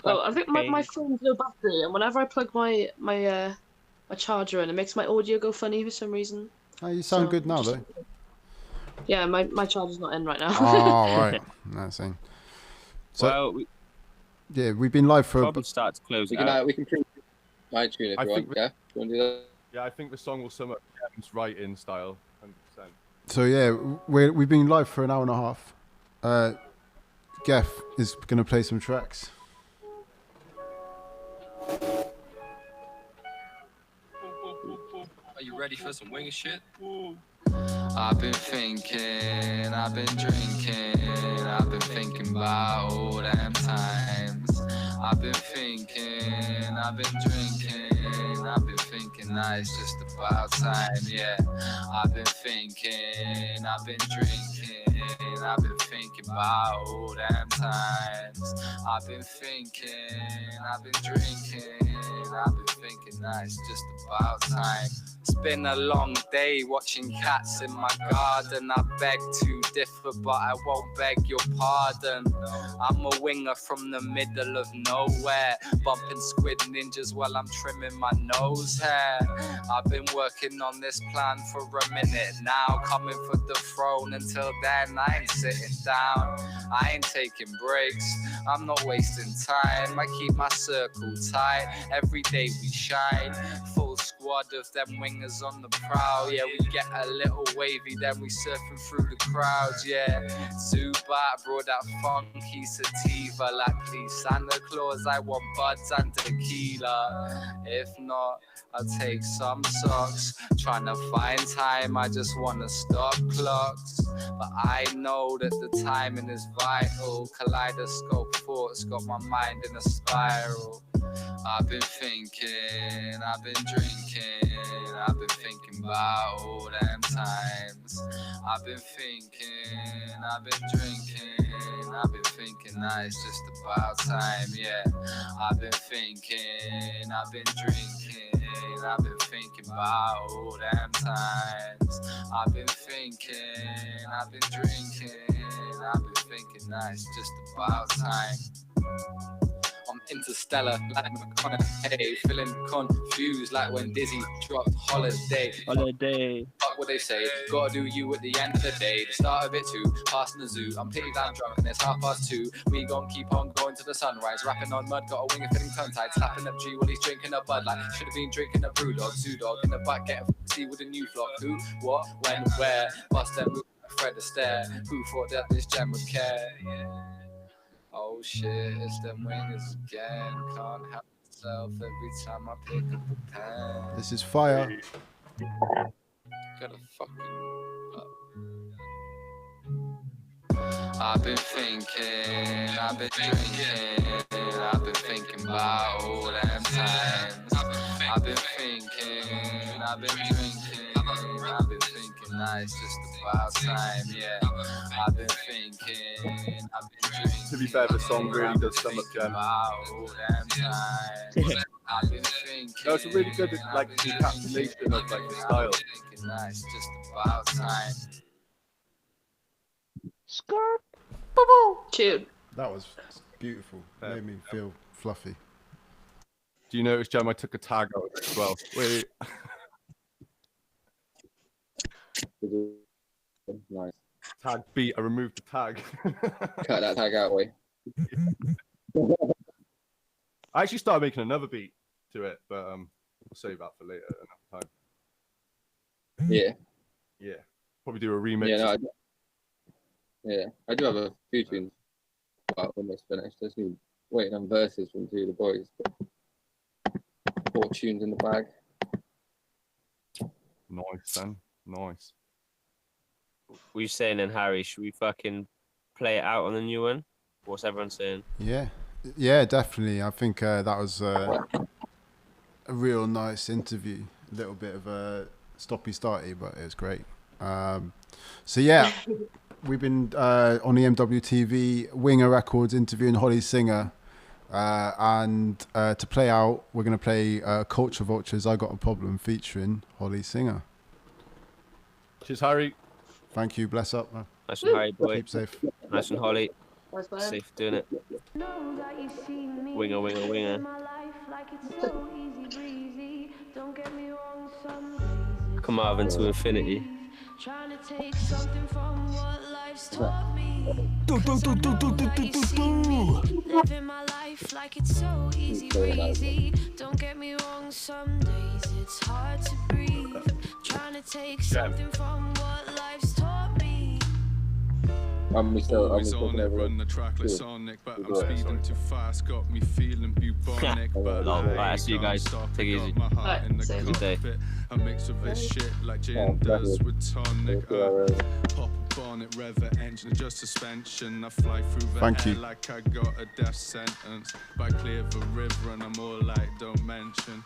Oh, I think my phone's low battery, and whenever I plug my charger in, it makes my audio go funny for some reason. Oh, you sound good now, though. Yeah, my charger's not in right now. Oh, right. That's it. So, Well, yeah, we've been live for... probably start to close We out. can we can print my tune if I you think want. Yeah, you want to do that? Yeah, I think the song will sum up Kevin's writing style, 100%. So, yeah, we've been live for an hour and a half. Geff is going to play some tracks. Are you ready for some wing shit? I've been thinking, I've been drinking, I've been thinking about all them times. I've been thinking, I've been drinking, I've been thinking that it's just about time, yeah. I've been thinking, I've been drinking, I've been thinking about all them times. I've been thinking, I've been drinking, I've been thinking that it's just about time. It's been a long day watching cats in my garden. I beg to differ, but I won't beg your pardon. I'm a winger from the middle of nowhere, bumping squid ninjas while I'm trimming my nose hair. I've been working on this plan for a minute now, coming for the throne. Until then, I ain't sitting down, I ain't taking breaks, I'm not wasting time. I keep my circle tight, every day we shine. Full squad of them wingers on the prowl. Yeah, we get a little wavy, then we surfing through the crowds. Yeah, Zubat brought that funky sativa. Like, please Santa Claus, I want buds and tequila. If not, I'll take some socks. Trying to find time, I just wanna stop clocks. But I know that the timing is vital. Kaleidoscope thoughts got my mind in a spiral. I've been thinking, I've been drinking, I've been thinking about all them times. I've been thinking, I've been drinking, I've been thinking that it's just about time, yeah. I've been thinking, I've been drinking, I've been thinking about all them times. I've been thinking, I've been drinking, I've been thinking that it's just about time. I'm interstellar like McConaughey, feeling confused like when Dizzy dropped Holiday. Fuck what they say, gotta do you at the end of the day. The start of it too, passing the zoo. I'm pretty damn drunk and it's 2:30. We gon' keep on going to the sunrise, rapping on mud, got a wing and feeling tongue tied, slapping up G while he's drinking a Bud Light. Should've been drinking a brew dog, zoo dog in the butt, getting f***y with a new flock. Who, what, when, where? Bust them move, Fred Astaire. Who thought that this gem would care? Yeah. Oh shit, it's them wingers again. Can't help myself every time I pick up a pen. This is fire. Gotta fucking I've been thinking, I've been drinking, I've been thinking about all them times. I've been thinking, I've been drinking, I've been thinking that it's just about time, yeah. I've been thinking, I've been drinking. To be fair, the song really does sum up Gem. I've been thinking. No, it's a really good like encapsulation of like the style. It's just about time. Skirt. Tune. That was beautiful. Made me feel fluffy. Do you notice, Gem, I took a tag out as well? Wait. Nice. Tag beat, I removed the tag. Cut that tag out, boy. I actually started making another beat to it, but we'll save that for later another time. Yeah. Yeah. Probably do a remix. Yeah, I do have a few tunes almost finished. Just waiting on verses from two of the boys. 4 tunes in the bag. Nice, then. Nice. What are you saying then, Harry? Should we fucking play it out on the new one? What's everyone saying? Yeah, definitely. I think that was a real nice interview. A little bit of a stoppy-starty, but it was great. So yeah, we've been on EMW TV, Winger Records, interviewing Hollie Singer. And to play out, we're going to play Culture Vultures, I Got a Problem, featuring Hollie Singer. Cheers, Harry. Thank you. Bless up. Nice and Harry, boy. Keep safe. Nice and Hollie. Nice, Safe doing it. Winger, winger, winger. Come Marvin to infinity. Trying to take something from what life's taught me. Living my life like it's so easy breezy. Don't get me wrong, some days it's hard to breathe. Trying to take something from what life's taught me. Always on it, run the track like Sonic, but I'm speeding too fast, got me feeling bubonic. But Alright, see you guys. Take it easy. Good day. I mix with this shit like gin does with tonic. Pop a bonnet, rev an engine, adjust suspension. I fly through the air like I got a death sentence. But I clear the river and I'm all like, don't mention.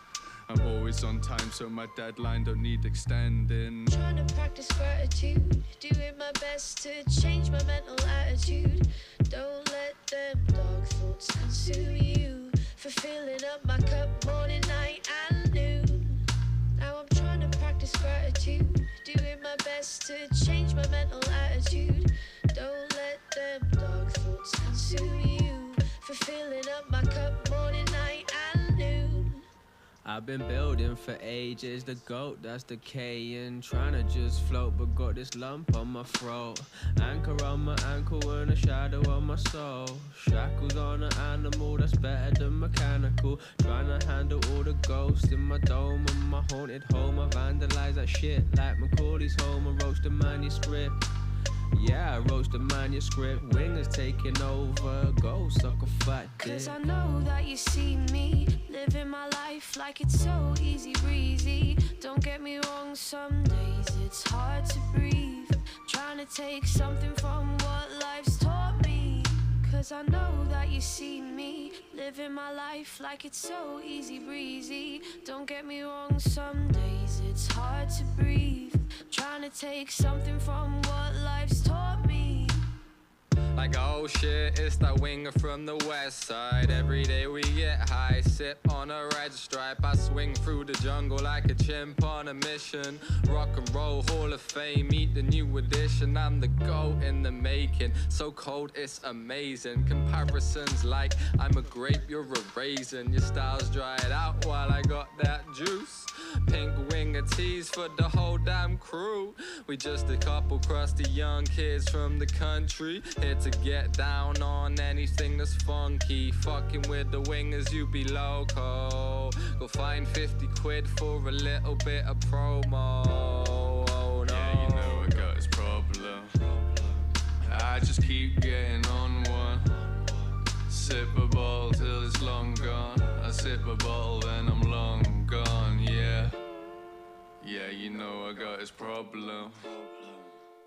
I'm always on time, so my deadline don't need extending. Trying to practice gratitude, doing my best to change my mental attitude. Don't let them dark thoughts consume you. For filling up my cup morning, night and noon. Now I'm trying to practice gratitude, doing my best to change my mental attitude. Don't let them dark thoughts consume you. For filling up my cup morning, night and noon. I've been building for ages, the goat that's decaying. Trying to just float, but got this lump on my throat. Anchor on my ankle and a shadow on my soul. Shackles on an animal that's better than mechanical. Trying to handle all the ghosts in my dome and my haunted home. I vandalize that shit like Macaulay's home and roast the manuscript. Yeah, I roast the manuscript. Wingers taking over. Go suck a fat dick. Cause I know that you see me living my life like it's so easy breezy. Don't get me wrong, some days it's hard to breathe. Trying to take something from what life's taught me. Cause I know that you see me living my life like it's so easy breezy. Don't get me wrong, some days it's hard to breathe. Trying to take something from what life's taught me. Like, oh shit, it's that winger from the west side. Every day we get high, sip on a red stripe. I swing through the jungle like a chimp on a mission. Rock and roll Hall of Fame, meet the new edition. I'm the GOAT in the making, so cold it's amazing. Comparisons like I'm a grape, you're a raisin. Your style's dried out while I got that juice. Pink winger tees for the whole damn crew. We just a couple crusty young kids from the country, here to get down on anything that's funky. Fucking with the wingers, you be loco. Go find 50 quid for a little bit of promo. Oh, no. Yeah, you know I got his problem. I just keep getting on one. Sip a bottle till it's long gone. I sip a bottle then I'm long gone, yeah. Yeah, you know I got his problem.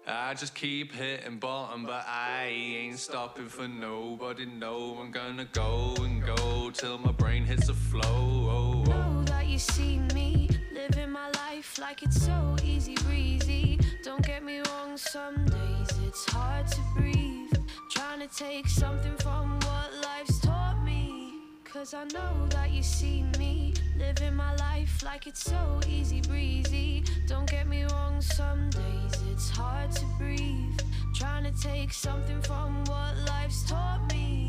I just keep hitting bottom, but I ain't stopping for nobody. No, I'm gonna go and go till my brain hits the flow. Oh, oh. Know that you see me living my life like it's so easy breezy. Don't get me wrong, some days it's hard to breathe. Trying to take something from what life's taught me. Cause I know that you see me living my life like it's so easy breezy. Don't get me wrong, some days it's hard to breathe. Trying to take something from what life's taught me.